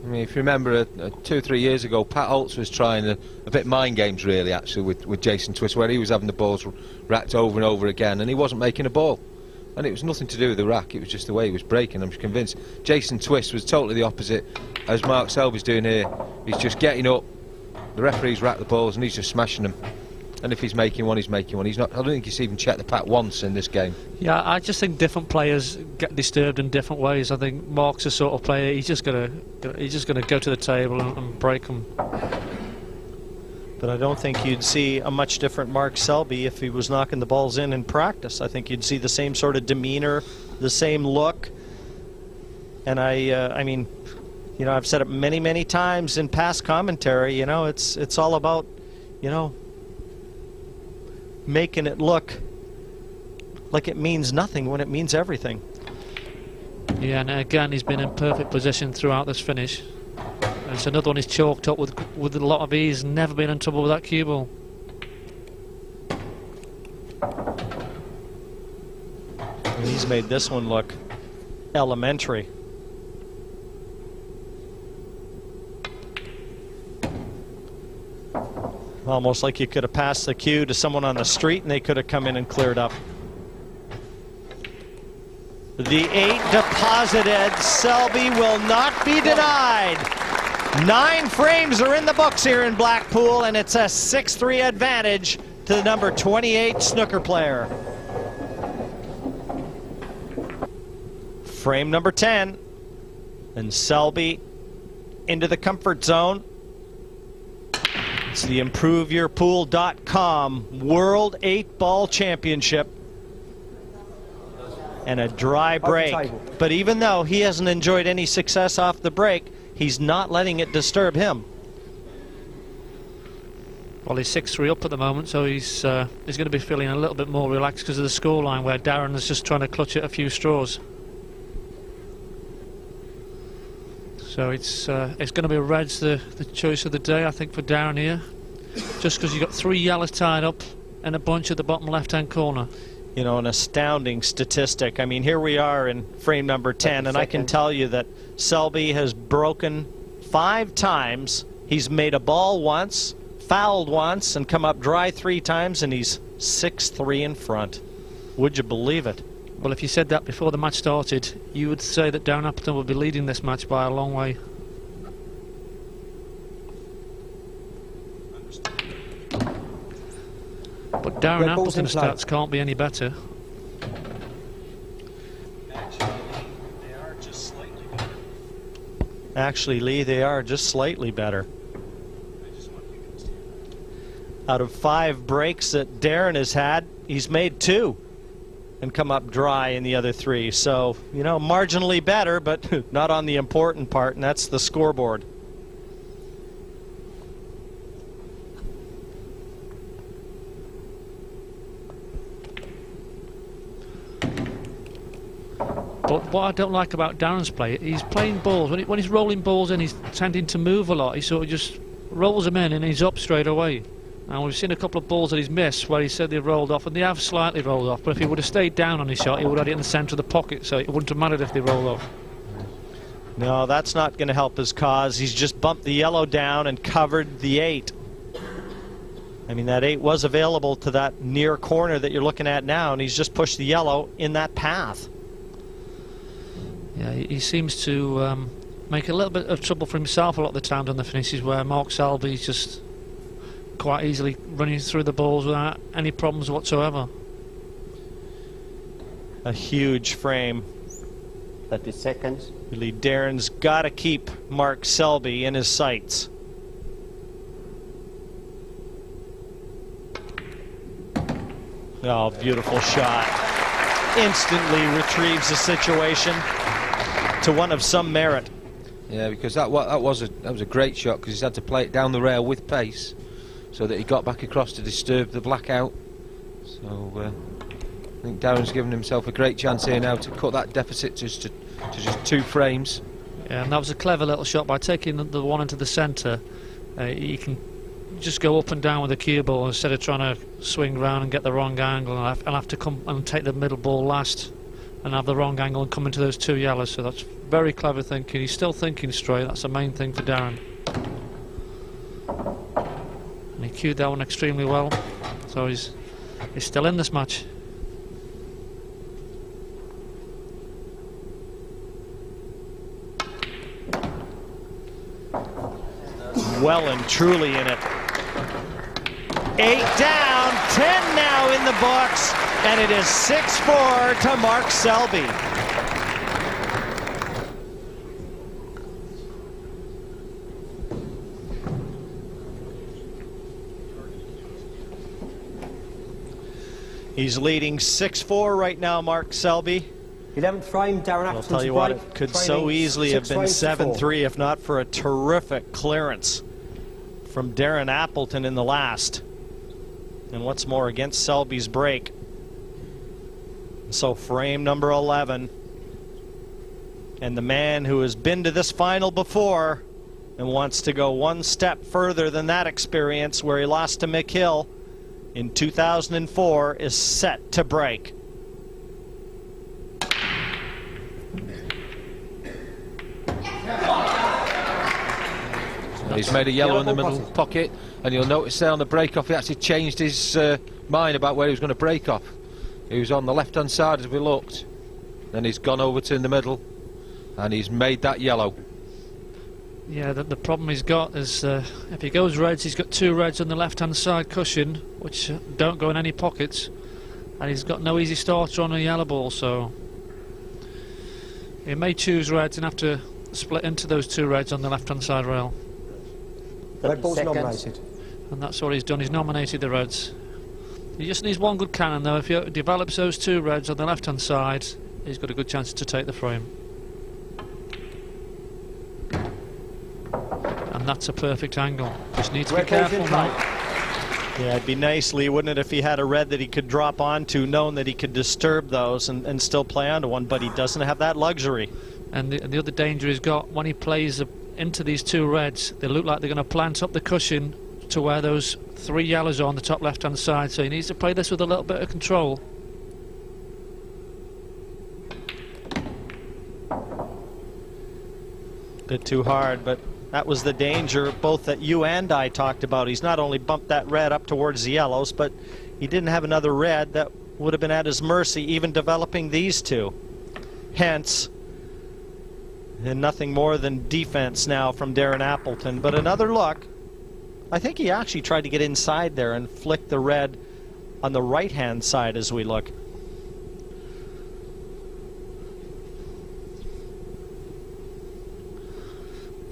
I mean, if you remember 2 or 3 years ago, Pat Holtz was trying a bit mind games, really, actually, with Jason Twist, where he was having the balls racked over and over again, and he wasn't making a ball. And it was nothing to do with the rack, it was just the way he was breaking. I'm convinced Jason Twist was totally the opposite, as Mark Selby's doing here. He's just getting up, the referee's racked the balls, and he's just smashing them. And if he's making one, he's making one. He's not. I don't think he's even checked the pat once in this game. Yeah, I just think different players get disturbed in different ways. I think Mark's a sort of player. He's just gonna go to the table and break them. But I don't think you'd see a much different Mark Selby if he was knocking the balls in practice. I think you'd see the same sort of demeanor, the same look. And I mean, you know, I've said it many, many times in past commentary. You know, it's all about, you know, making it look like it means nothing when it means everything. Yeah, and again, he's been in perfect position throughout this finish. And it's another one he's chalked up with a lot of ease. Never been in trouble with that cue ball. And he's made this one look elementary. Almost like you could have passed the cue to someone on the street and they could have come in and cleared up. The 8 deposited. Selby will not be denied. 9 frames are in the books here in Blackpool, and it's a 6-3 advantage to the number 28 snooker player. Frame number 10. And Selby into the comfort zone. It's the ImproveYourPool.com World 8-Ball Championship. And a dry break. But even though he hasn't enjoyed any success off the break, he's not letting it disturb him. Well, he's 6-3 up at the moment, so he's going to be feeling a little bit more relaxed because of the scoreline, where Darren is just trying to clutch at a few straws. So it's going to be reds the choice of the day, I think, for Darren here. Just because you've got 3 yellows tied up and a bunch at the bottom left-hand corner. You know, an astounding statistic. I mean, here we are in frame number 10, and I can tell you that Selby has broken 5 times. He's made a ball once, fouled once, and come up dry 3 times, and he's 6-3 in front. Would you believe it? Well, if you said that before the match started, you would say that Darren Appleton would be leading this match by a long way. But Darren Appleton's stats can't be any better. Actually, Lee, they are just slightly better. Out of 5 breaks that Darren has had, he's made 2 and come up dry in the other 3. So, you know, marginally better, but not on the important part, and that's the scoreboard. But what I don't like about Darren's play, he's playing balls. When he's rolling balls in, he's tending to move a lot. He sort of just rolls them in and he's up straight away. And we've seen a couple of balls that he's missed where he said they rolled off, and they have slightly rolled off. But if he would have stayed down on his shot, he would have had it in the centre of the pocket, so it wouldn't have mattered if they rolled off. No, that's not going to help his cause. He's just bumped the yellow down and covered the 8. I mean, that 8 was available to that near corner that you're looking at now, and he's just pushed the yellow in that path. Yeah, he seems to make a little bit of trouble for himself a lot of the times on the finishes, where Mark Selby's just quite easily running through the balls without any problems whatsoever. A huge frame. 30 seconds. Really, Darren's got to keep Mark Selby in his sights. Oh, beautiful shot. Instantly retrieves the situation to one of some merit. Yeah, because that was a great shot, because he's had to play it down the rail with pace, so that he got back across to disturb the blackout. So I think Darren's given himself a great chance here now to cut that deficit to just 2 frames. Yeah, and that was a clever little shot. By taking the one into the centre, he can just go up and down with the cue ball instead of trying to swing round and get the wrong angle. And I'll have to come and take the middle ball last and have the wrong angle and come into those 2 yellows. So that's very clever thinking. He's still thinking straight. That's the main thing for Darren. And he cued that one extremely well. So he's still in this match. Well and truly in it. 8 down, 10 now in the books, and it is 6-4 to Mark Selby. He's leading 6-4 right now, Mark Selby. 11th frame, Darren Appleton's I'll tell you what, it could so easily have been 7-3 if not for a terrific clearance from Darren Appleton in the last. And what's more, against Selby's break. So frame number 11. And the man who has been to this final before and wants to go one step further than that experience where he lost to Mick Hill in 2004 is set to break. He's made a yellow in the middle pocket, and you'll notice there on the break-off he actually changed his mind about where he was going to break off. He was on the left-hand side as we looked, then he's gone over to in the middle, and he's made that yellow. Yeah, the problem he's got is if he goes reds, he's got 2 reds on the left-hand side cushion, which don't go in any pockets, and he's got no easy starter on a yellow ball, so he may choose reds and have to split into those 2 reds on the left-hand side rail. Red ball's nominated. And that's what he's done, he's nominated the reds. He just needs one good cannon though. If he develops those 2 reds on the left hand side, he's got a good chance to take the frame. And that's a perfect angle. Just needs to be careful now. Yeah, it'd be nice, Lee, wouldn't it, if he had a red that he could drop onto, knowing that he could disturb those and still play onto one, but he doesn't have that luxury. And the other danger he's got, when he plays into these 2 reds, they look like they're going to plant up the cushion to where those 3 yellows are on the top left hand side, so he needs to play this with a little bit of control. Bit too hard, but that was the danger both that you and I talked about. He's not only bumped that red up towards the yellows, but he didn't have another red that would have been at his mercy, even developing these 2. Hence, and nothing more than defense now from Darren Appleton. But another look, I think he actually tried to get inside there and flick the red on the right hand side as we look.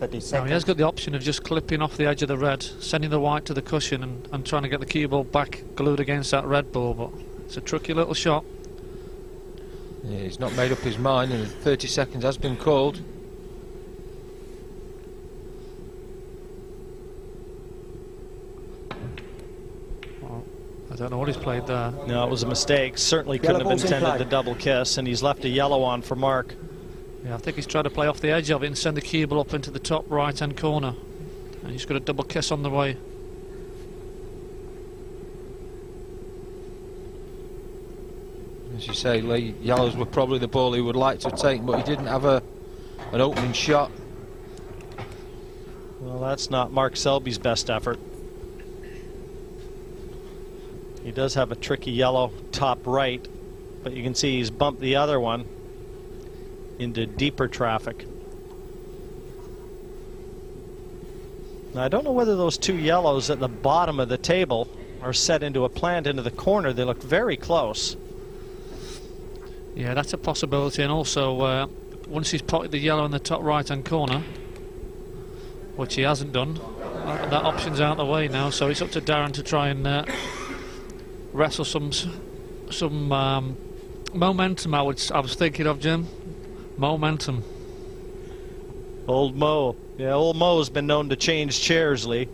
Now he has got the option of just clipping off the edge of the red, sending the white to the cushion and trying to get the cue ball back glued against that red ball, but it's a tricky little shot. Yeah, he's not made up his mind, and 30 seconds has been called. Well, don't know what he's played there. No, it was a mistake. Certainly couldn't have intended the double kiss, and he's left a yellow on for Mark. Yeah, I think he's trying to play off the edge of it and send the cue ball up into the top right-hand corner. And he's got a double kiss on the way. As you say, Lee, yellows were probably the ball he would like to take, but he didn't have an opening shot. Well, that's not Mark Selby's best effort. He does have a tricky yellow top right, but you can see he's bumped the other one into deeper traffic. Now, I don't know whether those two yellows at the bottom of the table are set into a plant into the corner. They look very close. Yeah, that's a possibility, and also once he's potted the yellow in the top right-hand corner, which he hasn't done, that option's out of the way now, so it's up to Darren to try and wrestle some momentum. I was thinking of, Jim. Momentum. Old Mo. Yeah, old Mo's been known to change chairs, Lee.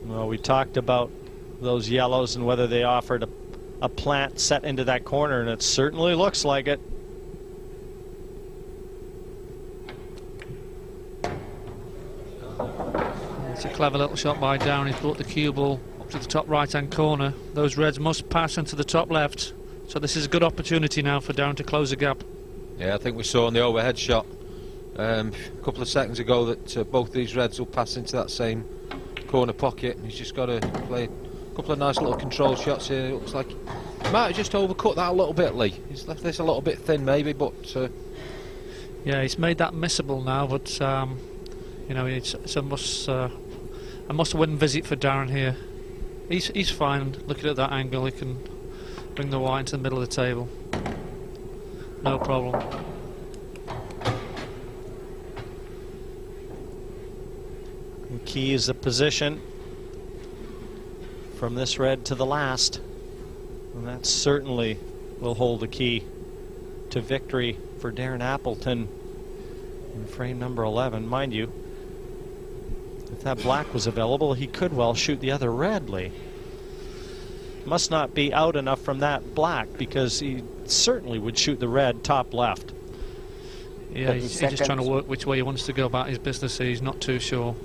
Well, we talked about those yellows and whether they offered a plant set into that corner, and it certainly looks like it. It's a clever little shot by Darren. He's brought the cue ball up to the top right-hand corner. Those reds must pass into the top left. So this is a good opportunity now for Darren to close the gap. Yeah, I think we saw on the overhead shot a couple of seconds ago that both these reds will pass into that same corner pocket. He's just got to play a couple of nice little control shots here. It looks like he might have just overcut that a little bit, Lee. He's left this a little bit thin maybe, but yeah, he's made that missable now, but you know, it's a must-win visit for Darren here. He's fine looking at that angle. He can bring the white into the middle of the table, no problem. The key is the position from this red to the last, and that certainly will hold the key to victory for Darren Appleton in frame number 11. Mind you, if that black was available, he could well shoot the other red, Lee. Must not be out enough from that black, because he certainly would shoot the red top left. Yeah, he's just trying to work which way he wants to go about his business. He's not too sure.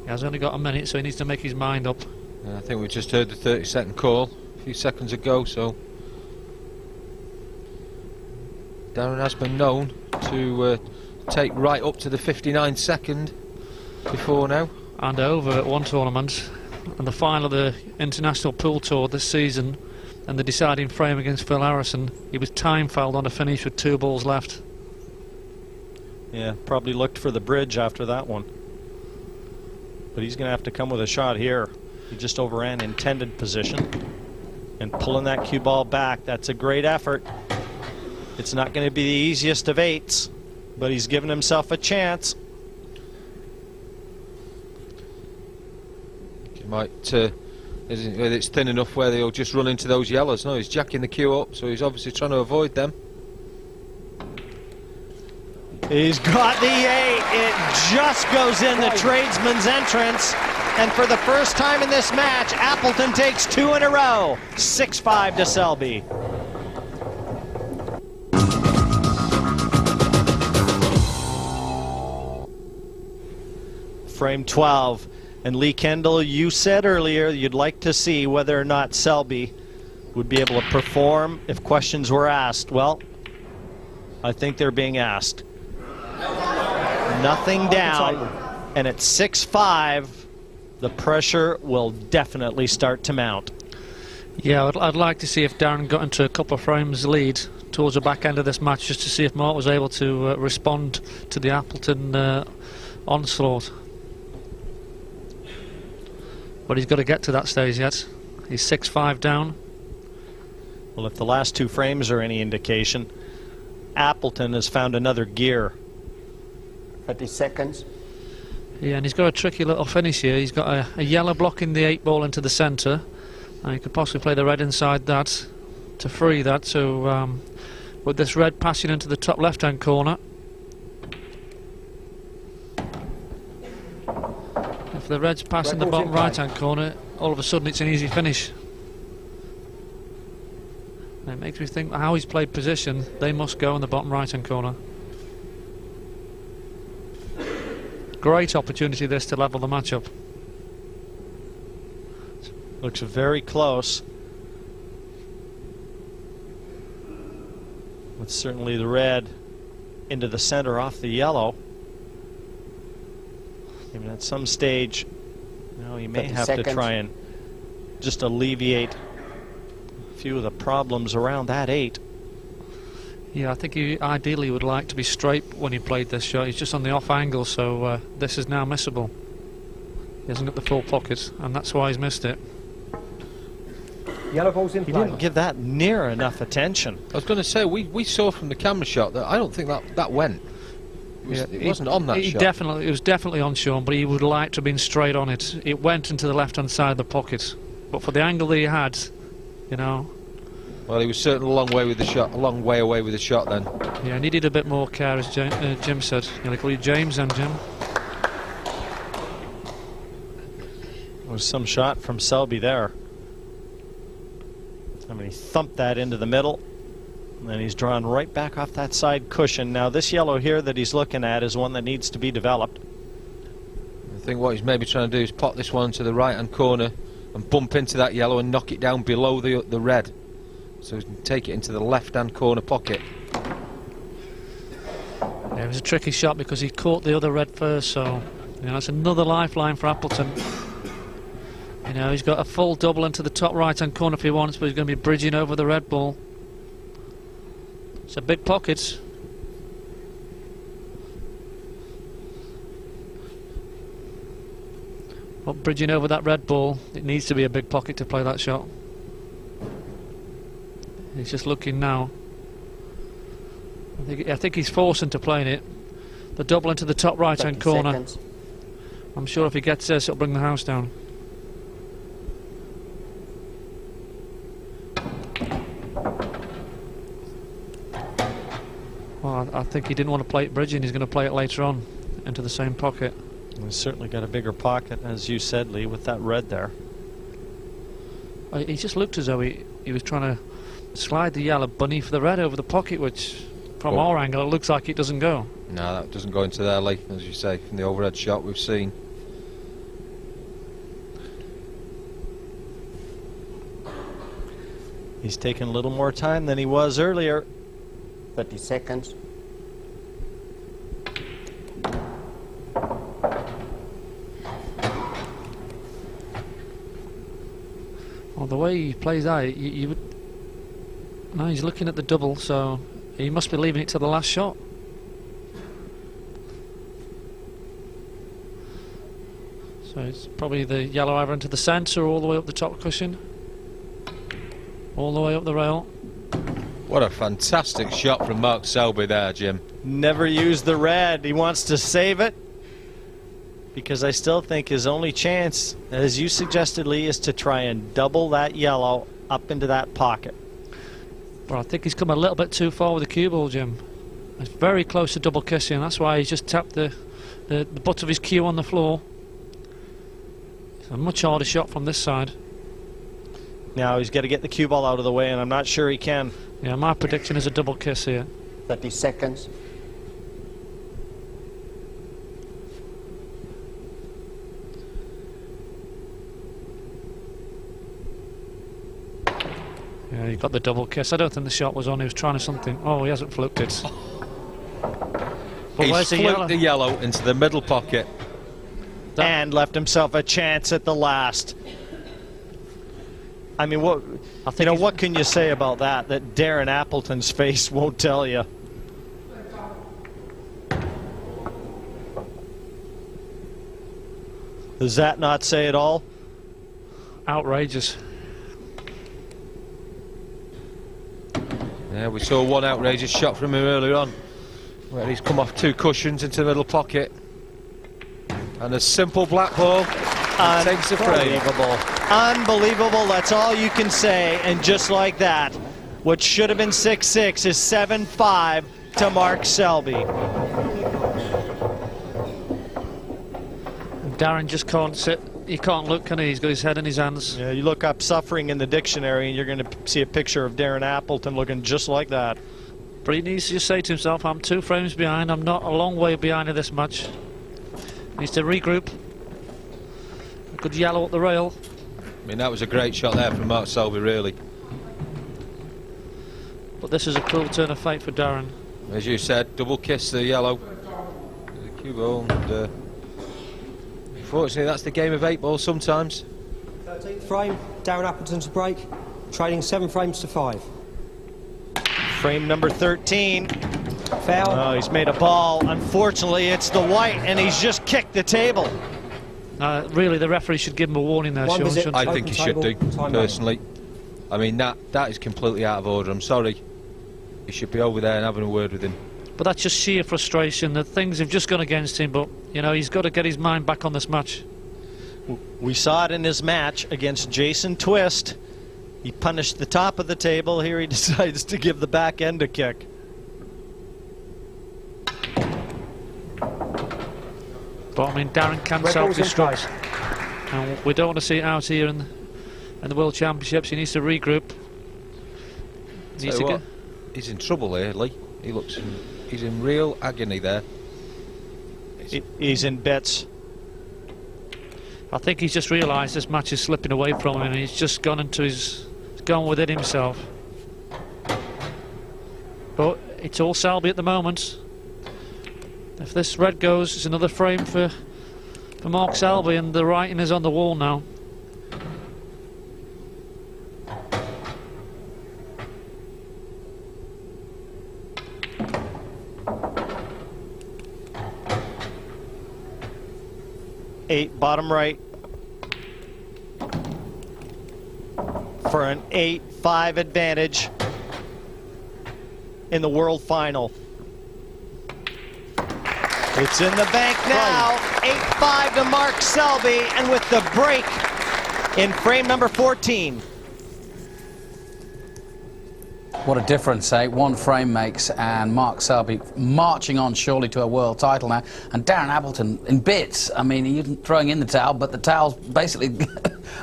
He has only got a minute, so he needs to make his mind up. I think we just heard the 30-second call a few seconds ago, so Darren has been known to take right up to the 59-second before now. And over at one tournament, and the final of the International Pool Tour this season, and the deciding frame against Phil Harrison, he was time fouled on a finish with 2 balls left. Yeah, probably looked for the bridge after that one. But he's going to have to come with a shot here. He just overran intended position. And pulling that cue ball back, that's a great effort. It's not going to be the easiest of 8s, but he's given himself a chance. He might, it's thin enough where they'll just run into those yellows. No, he's jacking the cue up, so he's obviously trying to avoid them. He's got the 8. It just goes in the tradesman's entrance. And for the first time in this match, Appleton takes 2 in a row. 6-5 to Selby. Frame 12. And Lee Kendall, you said earlier you'd like to see whether or not Selby would be able to perform if questions were asked. Well, I think they're being asked. Nothing down, and at 6-5, the pressure will definitely start to mount. Yeah, I'd like to see if Darren got into a couple of frames lead towards the back end of this match, just to see if Mark was able to respond to the Appleton onslaught. But he's got to get to that stage yet. He's 6-5 down. Well, if the last 2 frames are any indication, Appleton has found another gear. 30 seconds. Yeah, and he's got a tricky little finish here. He's got a yellow blocking the 8 ball into the centre, and he could possibly play the red inside that to free that. So with this red passing into the top left-hand corner. if the red's passing the bottom right-hand corner, all of a sudden it's an easy finish. And it makes me think how he's played position. They must go in the bottom right-hand corner. Great opportunity this to level the match up. Looks very close. With certainly the red into the center off the yellow. Even at some stage, you know, he may have to try and just alleviate a few of the problems around that 8. Yeah, I think he ideally would like to be straight when he played this shot. He's just on the off angle, so this is now missable. He hasn't got the full pocket, and that's why he's missed it. Yellow ball's in play. He didn't give that near enough attention. I was going to say, we saw from the camera shot that I don't think that went. It wasn't on that shot. It was definitely on Sean, but he would like to have been straight on it. It went into the left-hand side of the pocket, but for the angle that he had, you know. Well, he was certainly a long way with the shot, a long way away with the shot then. Yeah, needed a bit more care, as Jim said. You know, they call you James and Jim. There was some shot from Selby there. I mean, he thumped that into the middle, and then he's drawn right back off that side cushion. Now, this yellow here that he's looking at is one that needs to be developed. I think what he's maybe trying to do is pop this one to the right-hand corner and bump into that yellow and knock it down below the red, so he can take it into the left-hand corner pocket. Yeah, it was a tricky shot because he caught the other red first, so you know, that's another lifeline for Appleton. You know, he's got a full double into the top right-hand corner if he wants, but he's going to be bridging over the red ball. It's a big pocket. But bridging over that red ball, it needs to be a big pocket to play that shot. He's just looking now. I think he's forced into playing it. The double into the top right-hand corner. Seconds. I'm sure if he gets this, it'll bring the house down. Well, I think he didn't want to play it bridging. He's going to play it later on into the same pocket. He's certainly got a bigger pocket, as you said, Lee, with that red there. He just looked as though he was trying to slide the yellow beneath the red over the pocket, which from our angle it looks like it doesn't go. No, that doesn't go into there, Lee, as you say, from the overhead shot we've seen. He's taking a little more time than he was earlier. 30 seconds. Well, the way he plays that, you would... No, he's looking at the double, so he must be leaving it to the last shot. So it's probably the yellow either into the centre or all the way up the top cushion. All the way up the rail. What a fantastic shot from Mark Selby there, Jim. Never used the red. He wants to save it, because I still think his only chance, as you suggested, Lee, is to try and double that yellow up into that pocket. Well, I think he's come a little bit too far with the cue ball, Jim. It's very close to double kissing. That's why he's just tapped the butt of his cue on the floor. It's a much harder shot from this side. Now he's got to get the cue ball out of the way, and I'm not sure he can. Yeah, my prediction is a double kiss here. 30 seconds. Yeah, he got the double kiss. I don't think the shot was on. He was trying to something. Oh, he hasn't fluked it. But he's fluked the yellow into the middle pocket. And left himself a chance at the last. I mean, what can you say about that Darren Appleton's face won't tell you? Does that not say it all? Outrageous. Yeah, we saw one outrageous shot from him earlier on, where he's come off 2 cushions into the middle pocket. And a simple black ball takes the frame. Unbelievable, that's all you can say. And just like that, what should have been 6-6 is 7-5 to Mark Selby. Darren just can't sit. He can't look, can he? He's got his head in his hands. Yeah, you look up suffering in the dictionary and you're going to see a picture of Darren Appleton looking just like that. But he needs to just say to himself, I'm 2 frames behind. I'm not a long way behind in this match. He needs to regroup. A good yellow at the rail. I mean, that was a great shot there from Mark Selby, really. But this is a cruel turn of fate for Darren. As you said, double kiss the yellow. The cue ball. And, unfortunately, that's the game of 8 ball sometimes. 13th frame, Darren Appleton to break, trading 7 frames to 5. Frame number 13. Foul. Oh, he's made a ball. Unfortunately, it's the white, and he's just kicked the table. Really, the referee should give him a warning there, Sean, shouldn't he? I think he should do, personally. I mean, that is completely out of order. I'm sorry. He should be over there and having a word with him. But that's just sheer frustration. That things have just gone against him, but, you know, he's got to get his mind back on this match. We saw it in his match against Jason Twist. He punished the top of the table. Here he decides to give the back end a kick. But I mean, Darren can self-destruct, and we don't want to see it out here in the World Championships. He needs to regroup. He's in trouble here, Lee. He looks, he's in real agony there. He's in bits. I think he's just realised this match is slipping away from him, and he's just gone into his, gone with it himself. But it's all Selby at the moment. If this red goes, it's another frame for Mark Selby, and the writing is on the wall now. Eight, bottom right. For an 8-5 advantage in the World Final. It's in the bank now. 8-5 to Mark Selby, and with the break in frame number 14. What a difference, eh? 1 frame makes, and Mark Selby marching on surely to a world title now. And Darren Appleton in bits. I mean, he isn't throwing in the towel, but the towel's basically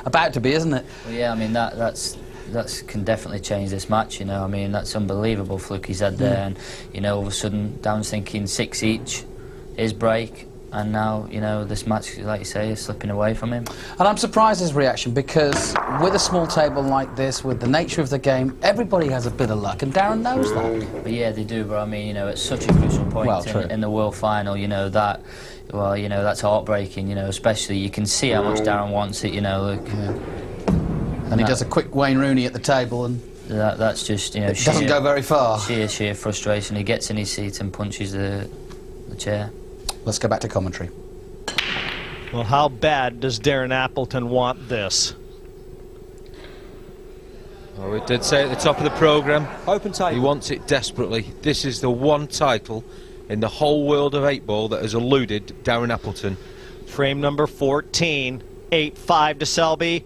about to be, isn't it? Well, yeah, I mean, that can definitely change this match, you know. I mean, that's unbelievable fluke he's had there. And, you know, all of a sudden, Darren's thinking 6 each, his break. And now, you know, this match, like you say, is slipping away from him. And I'm surprised his reaction, because with a small table like this, with the nature of the game, everybody has a bit of luck, and Darren knows that. But yeah, they do, but I mean, you know, at such a crucial point in the World Final, you know, that, well, you know, that's heartbreaking, you know, especially you can see how much Darren wants it, you know. Look, and he does a quick Wayne Rooney at the table, and that's just, you know, it doesn't go very far. Sheer frustration. He gets in his seat and punches the chair. Let's go back to commentary. Well, how bad does Darren Appleton want this? Oh, we did say at the top of the programme, open table. He wants it desperately. This is the one title in the whole world of 8-ball that has eluded Darren Appleton. Frame number 14, 8-5 to Selby.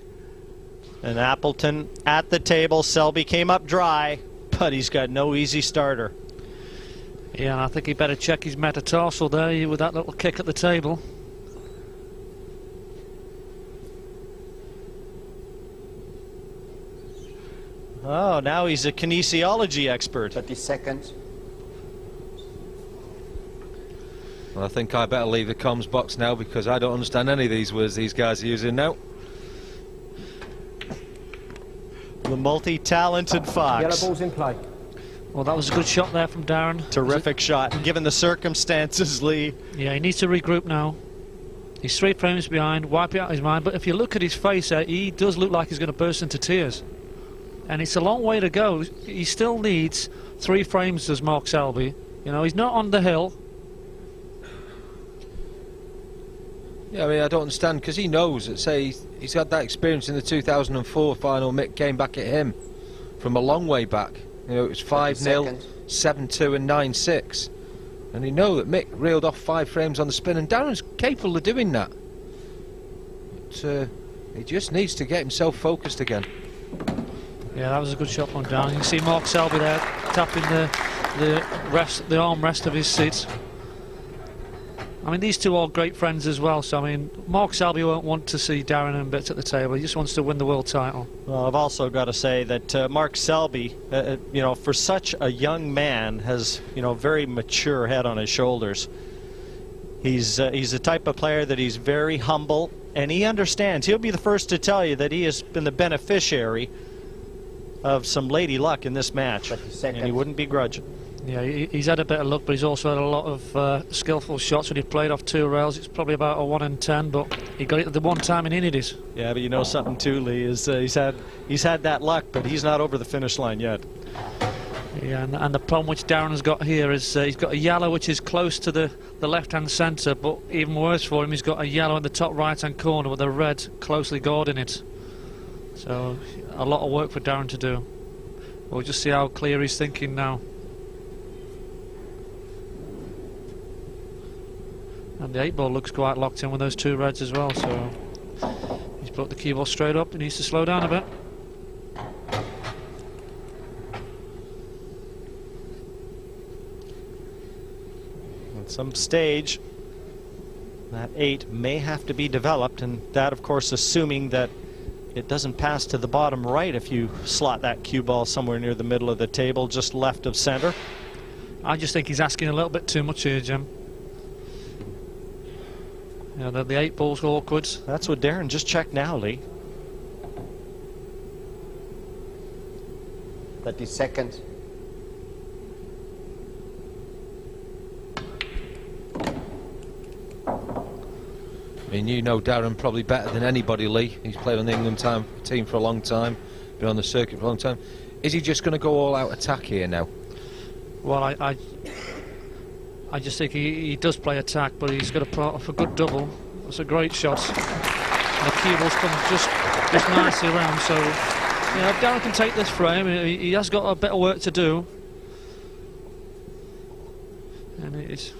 And Appleton at the table. Selby came up dry, but he's got no easy starter. Yeah, I think he better check his metatarsal there with that little kick at the table. Oh, now he's a kinesiology expert. 30 seconds. Well, I think I better leave the comms box now, because I don't understand any of these words these guys are using now. The multi-talented Fox. Yellow ball's in play. Well, that was a good shot there from Darren. Terrific shot, given the circumstances, Lee. Yeah, he needs to regroup now. He's 3 frames behind, wipe it out of his mind, but if you look at his face there, he does look like he's going to burst into tears. And it's a long way to go. He still needs 3 frames, does Mark Selby. You know, he's not on the hill. Yeah, I mean, I don't understand, because he knows that, say, he's had that experience in the 2004 final. Mick came back at him from a long way back. You know, it was 5-0, 7-2 and 9-6. And you know that Mick reeled off 5 frames on the spin, and Darren's capable of doing that. But he just needs to get himself focused again. Yeah, that was a good shot from Darren. You can see Mark Selby there tapping the armrest of his seat. I mean, these two are great friends as well, so I mean, Mark Selby won't want to see Darren and Bits at the table. He just wants to win the world title. Well, I've also got to say that Mark Selby, you know, for such a young man, has, you know, very mature head on his shoulders. He's the type of player that he's very humble, and he understands. He'll be the first to tell you that he has been the beneficiary of some lady luck in this match, and he wouldn't begrudge it. Yeah, he's had a bit of luck, but he's also had a lot of skillful shots when he played off 2 rails. It's probably about a 1 in 10, but he got it the one time he needed it. Yeah, but you know something too, Lee, is he's had that luck, but he's not over the finish line yet. Yeah, and the problem which Darren has got here is he's got a yellow which is close to the left-hand centre, but even worse for him, he's got a yellow in the top right-hand corner with a red closely guarding it. So a lot of work for Darren to do. We'll just see how clear he's thinking now. And the 8-ball looks quite locked in with those 2 reds as well, so he's put the cue ball straight up. He needs to slow down a bit. At some stage, that 8 may have to be developed, and that, of course, assuming that it doesn't pass to the bottom right if you slot that cue ball somewhere near the middle of the table, just left of center. I just think he's asking a little bit too much here, Jim. Yeah, the 8-ball's awkward. That's what Darren just checked now, Lee. 30 seconds. I mean, you know Darren probably better than anybody, Lee. He's played on the England team for a long time, been on the circuit for a long time. Is he just going to go all-out attack here now? Well, I just think he does play attack, but he's got to put off a good double. That's a great shot. And the cue ball's come just nicely around, so yeah, if Darren can take this frame, he has got a bit of work to do. And he's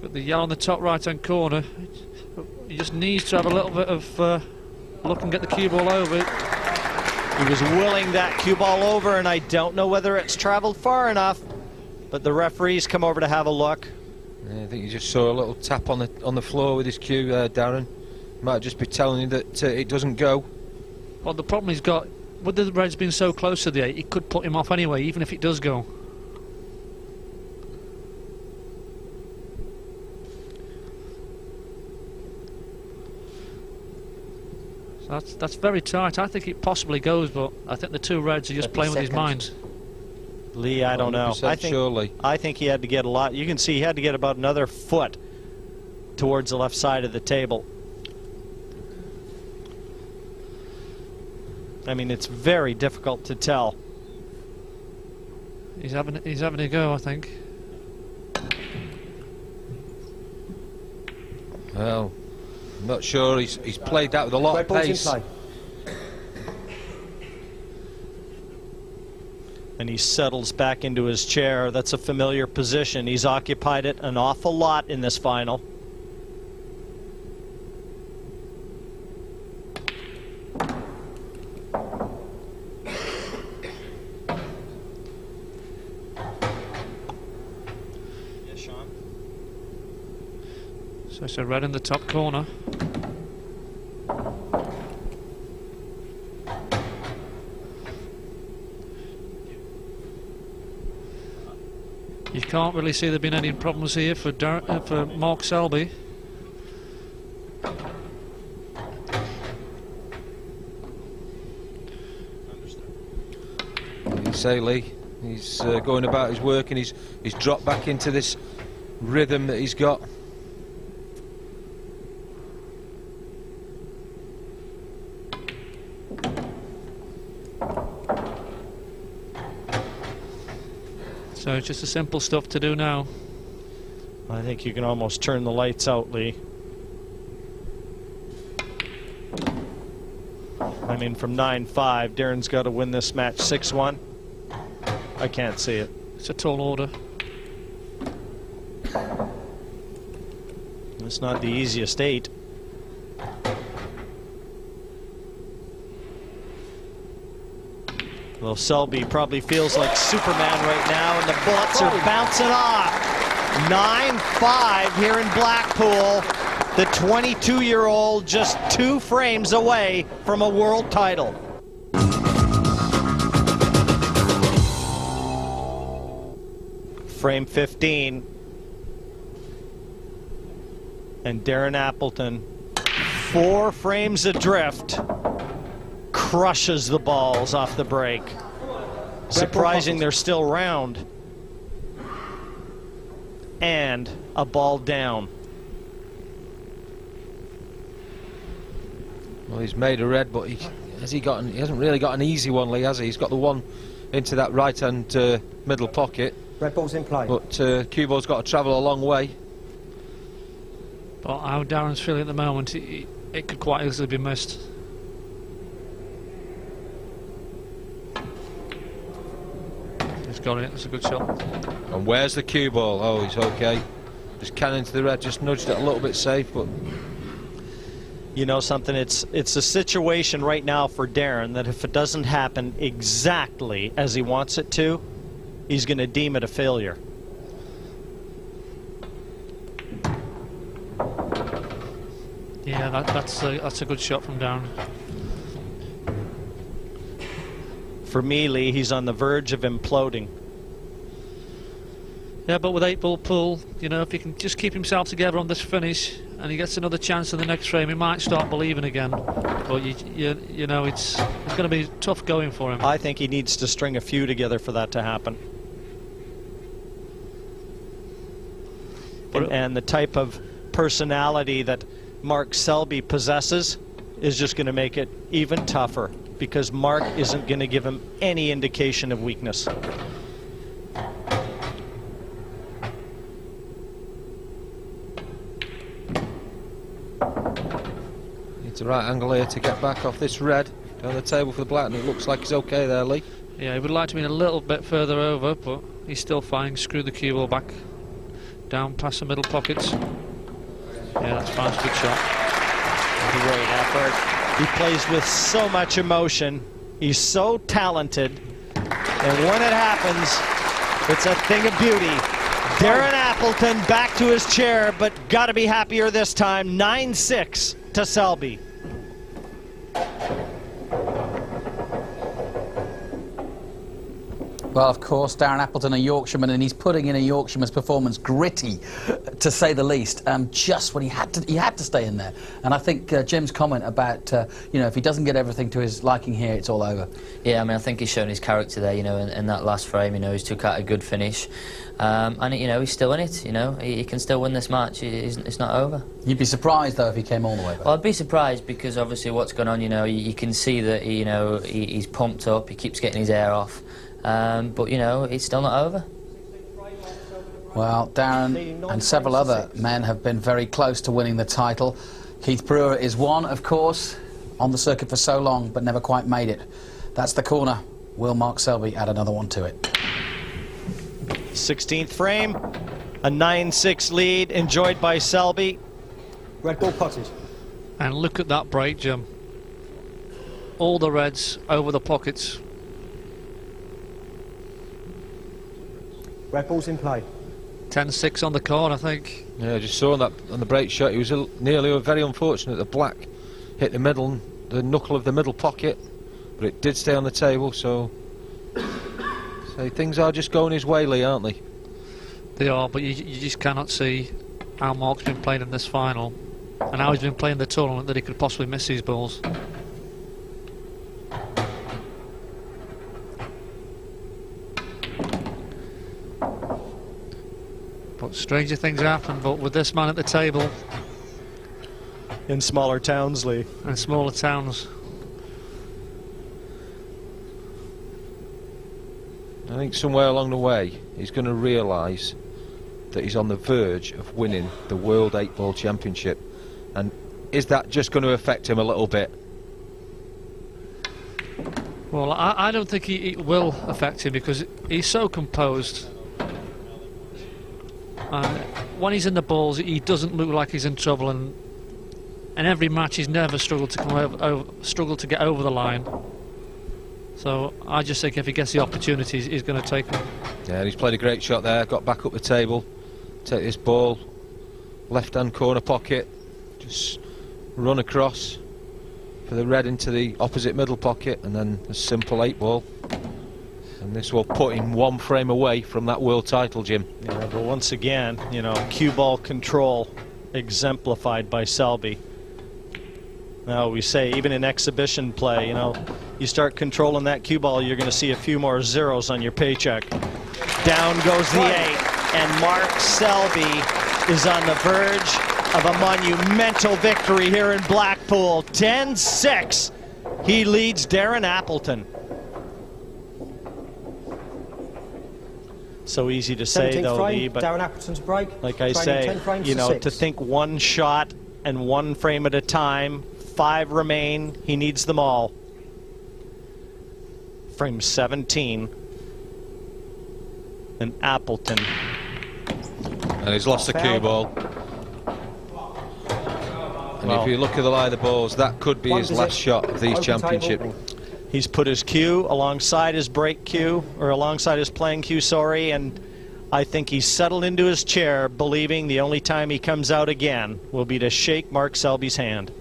got the yellow in the top right-hand corner. He just needs to have a little bit of look and get the cue ball over. He was willing that cue ball over, and I don't know whether it's traveled far enough, but the referee's come over to have a look. Yeah, I think you just saw a little tap on the floor with his cue, Darren. Might just be telling you that it doesn't go. Well, the problem he's got, with the reds being so close to the 8, it could put him off anyway, even if it does go. So that's very tight. I think it possibly goes, but I think the 2 reds are just playing with his mind. Lee, I don't know. Surely. I think he had to get a lot. You can see he had to get about another foot towards the left side of the table. I mean, it's very difficult to tell. He's having a go, I think. Well, I'm not sure. He's played that with a lot of pace. And he settles back into his chair. That's a familiar position. He's occupied it an awful lot in this final. Yes, Sean. So it's a red in the top corner. You can't really see there being any problems here for Mark Selby. You say, Lee, he's going about his work, and he's dropped back into this rhythm that he's got. So it's just the simple stuff to do now. I think you can almost turn the lights out, Lee. I mean, from 9-5, Darren's got to win this match 6-1. I can't see it. It's a tall order. It's not the easiest 8. Well, Selby probably feels like Superman right now, and the bullets are bouncing off. 9-5 here in Blackpool. The 22-year-old just 2 frames away from a world title. Frame 15. And Darren Appleton, 4 frames adrift, crushes the balls off the break. Surprising they're still round. And a ball down. Well, he's made a red, but he hasn't really got an easy one, Lee, has he? He's got the one into that right-hand middle pocket. Red ball's in play. But cue ball's got to travel a long way. But how Darren's feeling at the moment, it could quite easily be missed. He's got it. It's a good shot. And where's the cue ball? Oh, he's okay. Just cannon to the red, just nudged it a little bit safe, but... You know something, it's a situation right now for Darren that if it doesn't happen exactly as he wants it to, he's going to deem it a failure. Yeah, that's a good shot from Darren. For me, Lee, he's on the verge of imploding. Yeah, but with 8-ball pool, you know, if he can just keep himself together on this finish and he gets another chance in the next frame, he might start believing again. But you know, it's going to be tough going for him. I think he needs to string a few together for that to happen. And the type of personality that Mark Selby possesses is just going to make it even tougher, because Mark isn't going to give him any indication of weakness. Needs the right angle here to get back off this red down the table for the black, and it looks like he's okay there, Lee. Yeah, he would like to be a little bit further over, but he's still fine. Screw the cue ball back down past the middle pockets. Yeah, that's fine. It's a good shot. Great effort. He plays with so much emotion. He's so talented. And when it happens, it's a thing of beauty. Darren Appleton back to his chair, but got to be happier this time. 9-6 to Selby. Well, of course, Darren Appleton, a Yorkshireman, and he's putting in a Yorkshireman's performance, gritty, to say the least. Just when he had to stay in there. And I think Jim's comment about, you know, if he doesn't get everything to his liking here, it's all over. Yeah, I mean, I think he's shown his character there. You know, in that last frame, you know, he's took out a good finish, and you know, he's still in it. You know, he can still win this match. It's not over. You'd be surprised though if he came all the way back. Well, I'd be surprised because obviously what's going on. You know, you can see that he's pumped up. He keeps getting his air off. But, you know, it's still not over. Well, Darren and several other men have been very close to winning the title. Keith Brewer is one, of course, on the circuit for so long, but never quite made it. That's the corner. Will Mark Selby add another one to it? 16th frame, a 9-6 lead enjoyed by Selby. Red ball potted. And look at that break, Jim. All the reds over the pockets. Red ball's in play. 10-6 on the card, I think. Yeah, I just saw that on the break shot. He was nearly very unfortunate. The black hit the middle, the knuckle of the middle pocket, but it did stay on the table. So things are just going his way, Lee, aren't they? They are, but you just cannot see how Mark's been playing in this final and how he's been playing the tournament that he could possibly miss these balls. But stranger things happen, but with this man at the table. In smaller towns, Lee. And smaller towns. I think somewhere along the way he's going to realise that he's on the verge of winning the World 8-Ball Championship. And is that just going to affect him a little bit? Well, I don't think it will affect him because he's so composed. When he's in the balls, he doesn't look like he's in trouble, and every match he's never struggled to get over the line. So I just think if he gets the opportunities, he's going to take them. Yeah, and he's played a great shot there, got back up the table, take this ball, left-hand corner pocket, just run across for the red into the opposite middle pocket, and then a simple 8 ball. And this will put him 1 frame away from that world title, Jim. Yeah, but once again, you know, cue ball control exemplified by Selby. Now we say, even in exhibition play, you know, you start controlling that cue ball, you're going to see a few more zeros on your paycheck. Down goes the 8, and Mark Selby is on the verge of a monumental victory here in Blackpool. 10-6. He leads Darren Appleton. So easy to say, though, frame, Lee, but Darren Appleton's break. like I say, you know, to think 1 shot and 1 frame at a time, 5 remain, he needs them all. Frame 17. And Appleton. And he's lost the cue ball. And if you look at the lie of the balls, that could be his last shot of these championship. He's put his cue alongside his break cue, or alongside his playing cue, sorry, and I think he's settled into his chair, believing the only time he comes out again will be to shake Mark Selby's hand.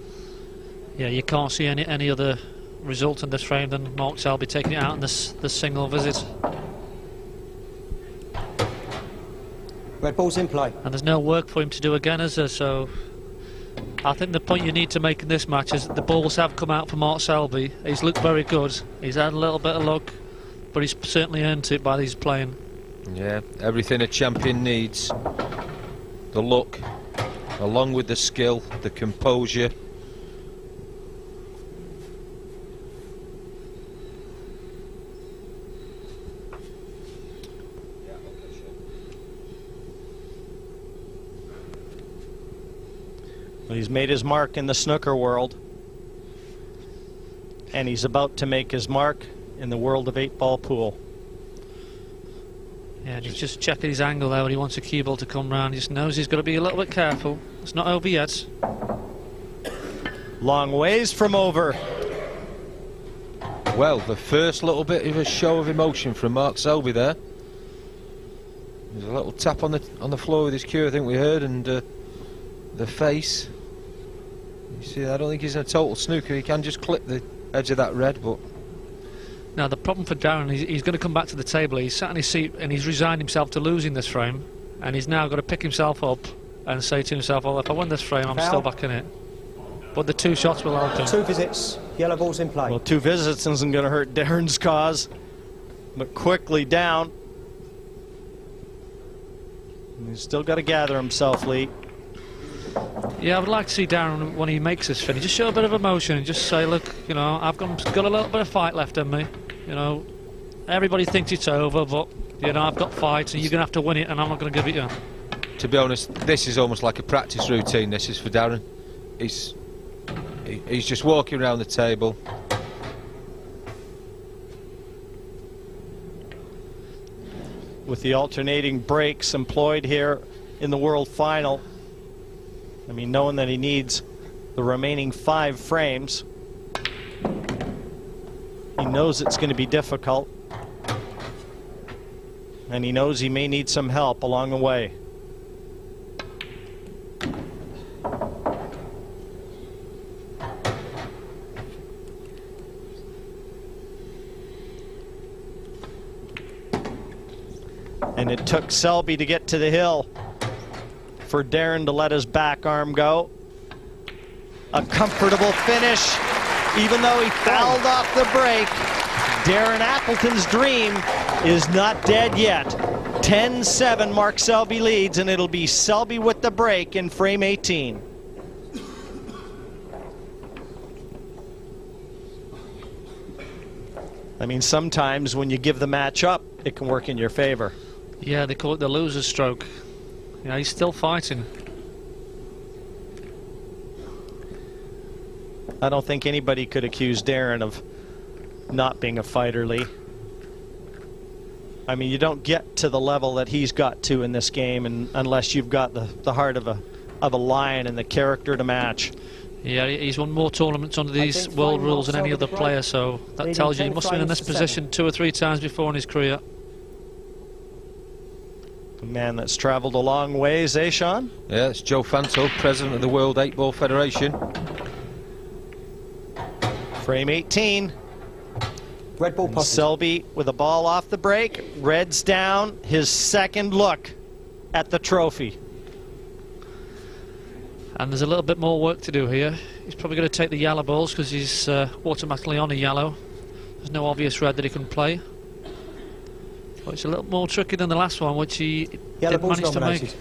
Yeah, you can't see any other result in this frame than Mark Selby taking it out in this single visit. Red ball's in play. And there's no work for him to do again, is there? So I think the point you need to make in this match is that the balls have come out for Mark Selby. He's looked very good. He's had a little bit of luck, but he's certainly earned it by these playing. Yeah, everything a champion needs. The luck, along with the skill, the composure. He's made his mark in the snooker world, and he's about to make his mark in the world of 8-ball pool. Yeah, and he's just checking his angle there when he wants a cue ball to come round. He just knows he's got to be a little bit careful. It's not over yet. Long ways from over. Well, the first little bit of a show of emotion from Mark Selby there. There's a little tap on the floor with his cue, I think we heard, and the face. You see, I don't think he's in a total snooker. He can just clip the edge of that red, but... Now, the problem for Darren, he's going to come back to the table. He's sat in his seat and he's resigned himself to losing this frame, and he's now got to pick himself up and say to himself, well, if I win this frame, I'm still back in it. But the 2 shots will help him. 2 visits, yellow ball's in play. Well, 2 visits isn't going to hurt Darren's cause, but quickly down. He's still got to gather himself, Lee. Yeah, I would like to see Darren, when he makes this finish, just show a bit of emotion and just say, look, you know, I've got a little bit of fight left in me. You know, everybody thinks it's over, but, you know, I've got fight and you're going to have to win it, and I'm not going to give it you. To be honest, this is almost like a practice routine, this is for Darren. He's just walking around the table. With the alternating breaks employed here in the World Final, I mean, knowing that he needs the remaining 5 frames, he knows it's going to be difficult, and he knows he may need some help along the way. And it took Selby to get to the hill for Darren to let his back arm go. A comfortable finish, even though he fouled off the break. Darren Appleton's dream is not dead yet. 10-7, Mark Selby leads, and it'll be Selby with the break in frame 18. I mean, sometimes when you give the match up, it can work in your favor. Yeah, they call it the loser's stroke. Yeah, he's still fighting. I don't think anybody could accuse Darren of not being a fighter, Lee. I mean, you don't get to the level that he's got to in this game unless you've got the heart of a lion and the character to match. Yeah, he's won more tournaments under these world rules than any other player, so that tells you he must have been in this position 2 or 3 times before in his career. A man that's traveled a long ways, eh, Sean? Yeah, it's Joe Fanto, president of the World 8-Ball Federation. Frame 18. Red ball potted. Selby with a ball off the break. Red's down. His second look at the trophy. And there's a little bit more work to do here. He's probably going to take the yellow balls because he's automatically on a yellow. There's no obvious red that he can play. But it's a little more tricky than the last one, which he did manage to make.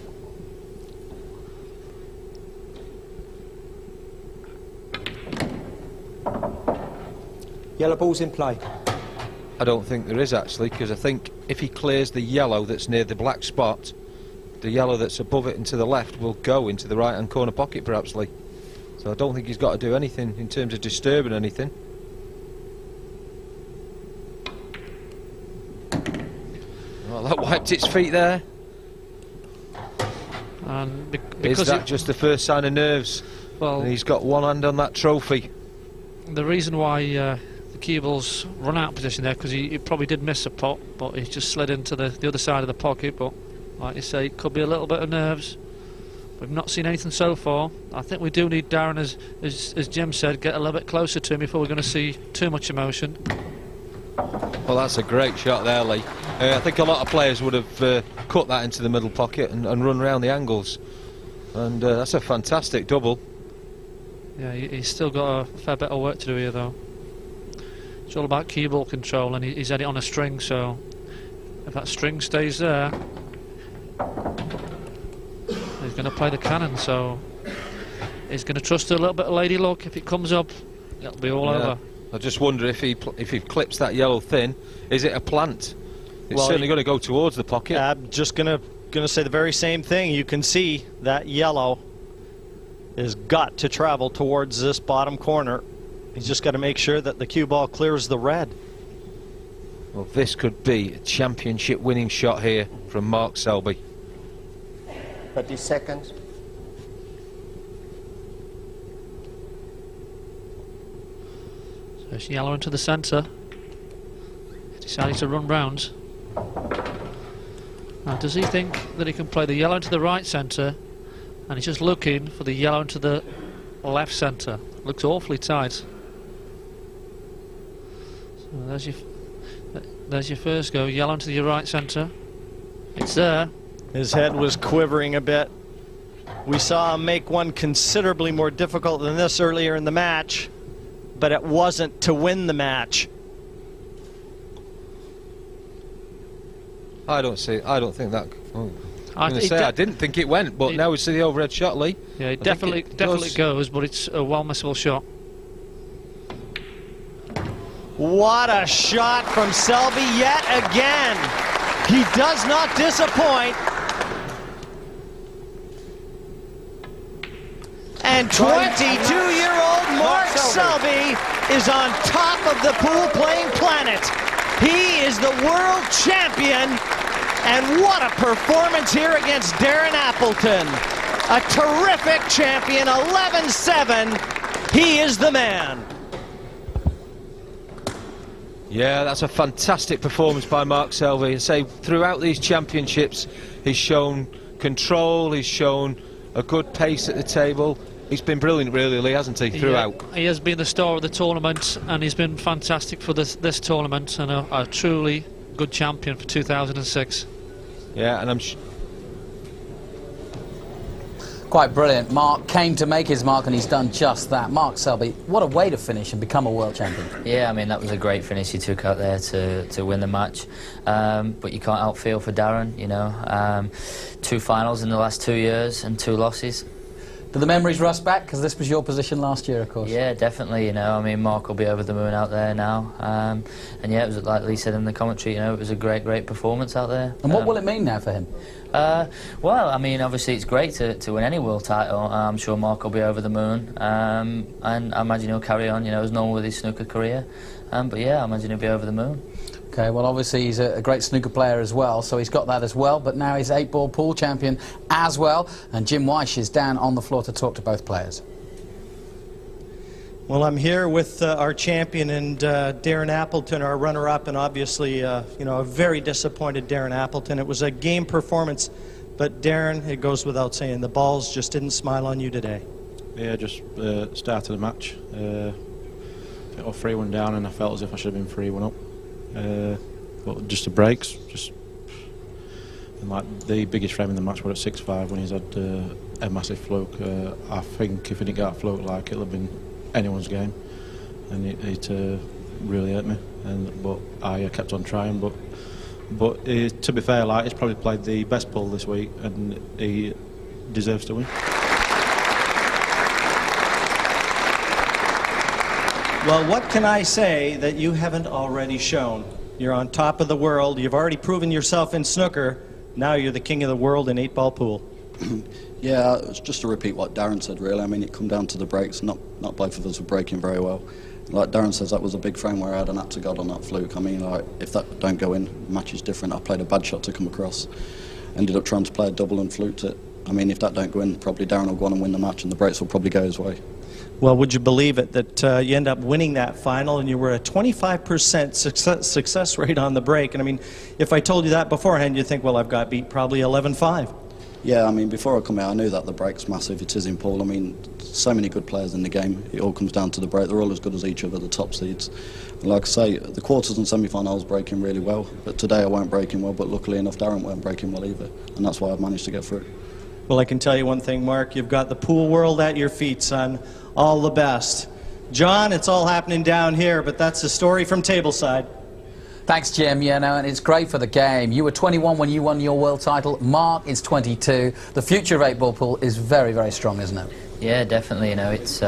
Yellow ball's in play. I don't think there is actually, because I think if he clears the yellow that's near the black spot, the yellow that's above it and to the left will go into the right hand corner pocket perhaps, Lee. So I don't think he's got to do anything in terms of disturbing anything. Well, that wiped its feet there. And because is that just the first sign of nerves? Well, and he's got one hand on that trophy. The reason why the cue ball's run out of position there, because he probably did miss a pot, but he just slid into the other side of the pocket. But like you say, it could be a little bit of nerves. We've not seen anything so far. I think we do need Darren, as Jim said, get a little bit closer to him before we're going to see too much emotion. Well, that's a great shot there, Lee. I think a lot of players would have cut that into the middle pocket and run around the angles. And that's a fantastic double. Yeah, he's still got a fair bit of work to do here, though. It's all about cue ball control, and he's had it on a string, so if that string stays there, he's going to play the cannon, so he's going to trust a little bit of lady luck. If it comes up, it'll be all over. I just wonder if he clips that yellow thin, is it a plant? It's certainly going to go towards the pocket. I'm just going to say the very same thing. You can see that yellow has got to travel towards this bottom corner. He's just got to make sure that the cue ball clears the red. Well, this could be a championship winning shot here from Mark Selby. 30 seconds. So it's yellow into the centre. He's decided to run round. Now, does he think that he can play the yellow into the right centre, and he's just looking for the yellow into the left centre? Looks awfully tight. So there's your first go. Yellow into your right centre. It's there. His head was quivering a bit. We saw him make one considerably more difficult than this earlier in the match, but it wasn't to win the match. I don't think that. Oh, I didn't think it went, but now we see the overhead shot, Lee. Yeah, it definitely goes, but it's a well missable shot. What a shot from Selby yet again. He does not disappoint. And 22-year-old Mark Selby is on top of the pool playing planet. He is the world champion, and what a performance here against Darren Appleton. A terrific champion, 11-7. He is the man. Yeah, that's a fantastic performance by Mark Selby. And say throughout these championships, he's shown control, he's shown a good pace at the table. He's been brilliant, really, Lee, hasn't he, throughout? Yeah, he has been the star of the tournament, and he's been fantastic for this tournament, and a truly good champion for 2006. Yeah, and I'm quite brilliant. Mark came to make his mark, and he's done just that. Mark Selby, what a way to finish and become a world champion. Yeah, I mean, that was a great finish he took out there to win the match. But you can't outfeel for Darren, you know. 2 finals in the last 2 years and 2 losses. Do the memories rush back? Because this was your position last year, of course. Yeah, definitely, you know. I mean, Mark will be over the moon out there now. And yeah, it was like Lee said in the commentary, you know, it was a great performance out there. And what will it mean now for him? Well, I mean, obviously it's great to win any world title. I'm sure Mark will be over the moon. And I imagine he'll carry on, you know, as normal with his snooker career. But yeah, I imagine he'll be over the moon. Okay, well, obviously he's a great snooker player as well, so he's got that as well, but now he's 8-ball pool champion as well, and Jim Weish is down on the floor to talk to both players. Well, I'm here with our champion and Darren Appleton, our runner-up, and obviously, you know, a very disappointed Darren Appleton. It was a game performance, but Darren, it goes without saying, the balls just didn't smile on you today. Yeah, just started the match. I 3-1 down, and I felt as if I should have been 3-1 up. But just the breaks, and like the biggest frame in the match were at 6-5 when he's had a massive fluke. I think if he didn't get that fluke, like it'll have been anyone's game, and it really hurt me. But I kept on trying. But to be fair, like he's probably played the best pull this week, and he deserves to win. Well, what can I say that you haven't already shown? You're on top of the world. You've already proven yourself in snooker. Now you're the king of the world in 8-ball pool. Yeah, it's just to repeat what Darren said, really. I mean, it come down to the breaks. Not both of us were breaking very well. Like Darren says, that was a big frame where I had an act to God on that fluke. I mean, like, if that don't go in, the match is different. I played a bad shot to come across. Ended up trying to play a double and fluked it. I mean, if that don't go in, probably Darren will go on and win the match, and the breaks will probably go his way. Well, would you believe it that you end up winning that final, and you were a 25% success rate on the break? And I mean, if I told you that beforehand, you'd think, well, I've got beat probably 11-5. Yeah, I mean, before I come out, I knew that the break's massive. It is in pool. I mean, so many good players in the game. It all comes down to the break. They're all as good as each other, the top seeds. And like I say, the quarters and semi-final I was breaking really well. But today I weren't breaking well, but luckily enough, Darren weren't breaking well either. And that's why I've managed to get through. Well, I can tell you one thing, Mark. You've got the pool world at your feet, son. All the best. John, it's all happening down here, but that's the story from tableside. Thanks, Jim. Yeah, no, and it's great for the game. You were 21 when you won your world title. Mark is 22. The future of 8-ball pool is very, very strong, isn't it? Yeah, definitely. You know, it's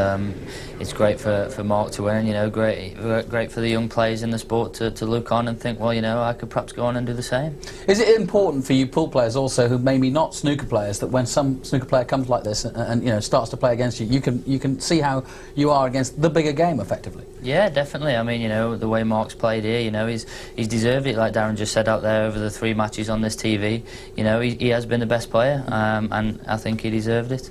great for Mark to win. You know, great for the young players in the sport to look on and think, well, you know, I could perhaps go on and do the same. Is it important for you pool players also, who maybe not snooker players, that when some snooker player comes like this and you know starts to play against you, you can see how you are against the bigger game effectively? Yeah, definitely. I mean, you know, the way Mark's played here, you know, he's deserved it. Like Darren just said out there, over the 3 matches on this TV, you know, he has been the best player, and I think he deserved it.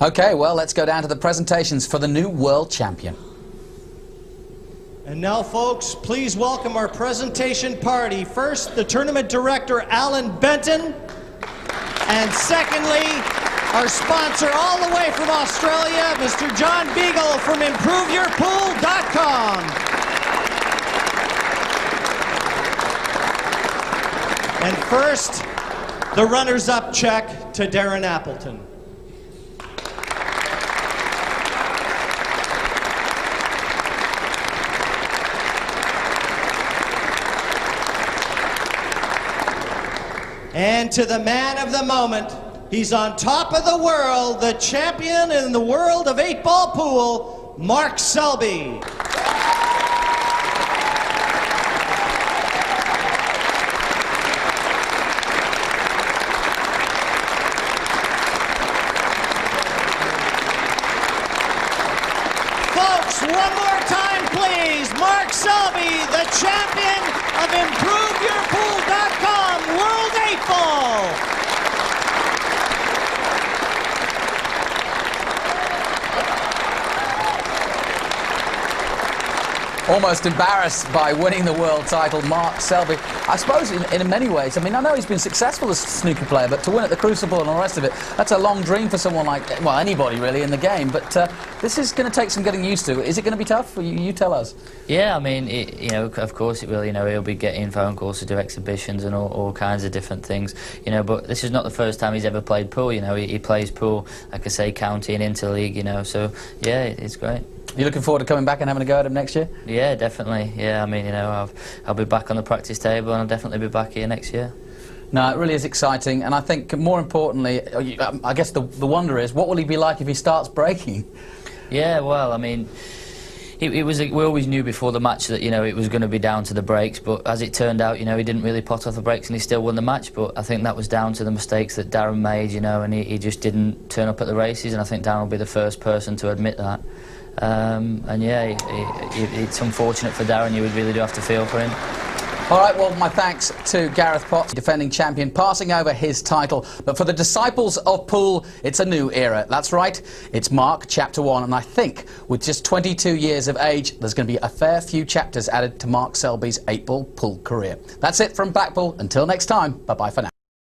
Okay, well, let's go down to the presentations for the new world champion. And now, folks, please welcome our presentation party. First, the tournament director, Alan Benton. And secondly, our sponsor all the way from Australia, Mr. John Beagle from ImproveYourPool.com. And first, the runners-up check to Darren Appleton. And to the man of the moment, he's on top of the world, the champion in the world of 8-ball pool, Mark Selby. Folks, one more time, please. Mark Selby, the champion of ImproveYourPool.com World 8-Ball. Almost embarrassed by winning the world title, Mark Selby. I suppose in many ways, I mean, I know he's been successful as a snooker player, but to win at the Crucible and all the rest of it, that's a long dream for someone like, well, anybody really in the game. But this is going to take some getting used to. Is it going to be tough? You tell us. Yeah, I mean, you know, of course it will. You know, he'll be getting phone calls to do exhibitions and all kinds of different things. You know, but this is not the first time he's ever played pool. You know, he plays pool, like I say, county and interleague. You know, so yeah, it's great. You looking forward to coming back and having a go at him next year? Yeah, definitely. Yeah, I mean, you know, I'll be back on the practice table, and I'll definitely be back here next year. No, it really is exciting, and I think more importantly, I guess the wonder is, what will he be like if he starts breaking? Yeah, well, I mean, we always knew before the match that, you know, it was going to be down to the breaks, but as it turned out, you know, he didn't really pot off the breaks and he still won the match. But I think that was down to the mistakes that Darren made, you know, and he just didn't turn up at the races, and I think Darren will be the first person to admit that. And yeah, it's unfortunate for Darren. You really do have to feel for him. All right, well, my thanks to Gareth Potts, defending champion, passing over his title. But for the disciples of pool, it's a new era. That's right, it's Mark, Chapter 1. And I think with just 22 years of age, there's going to be a fair few chapters added to Mark Selby's 8-ball pool career. That's it from Blackpool. Until next time, bye-bye for now.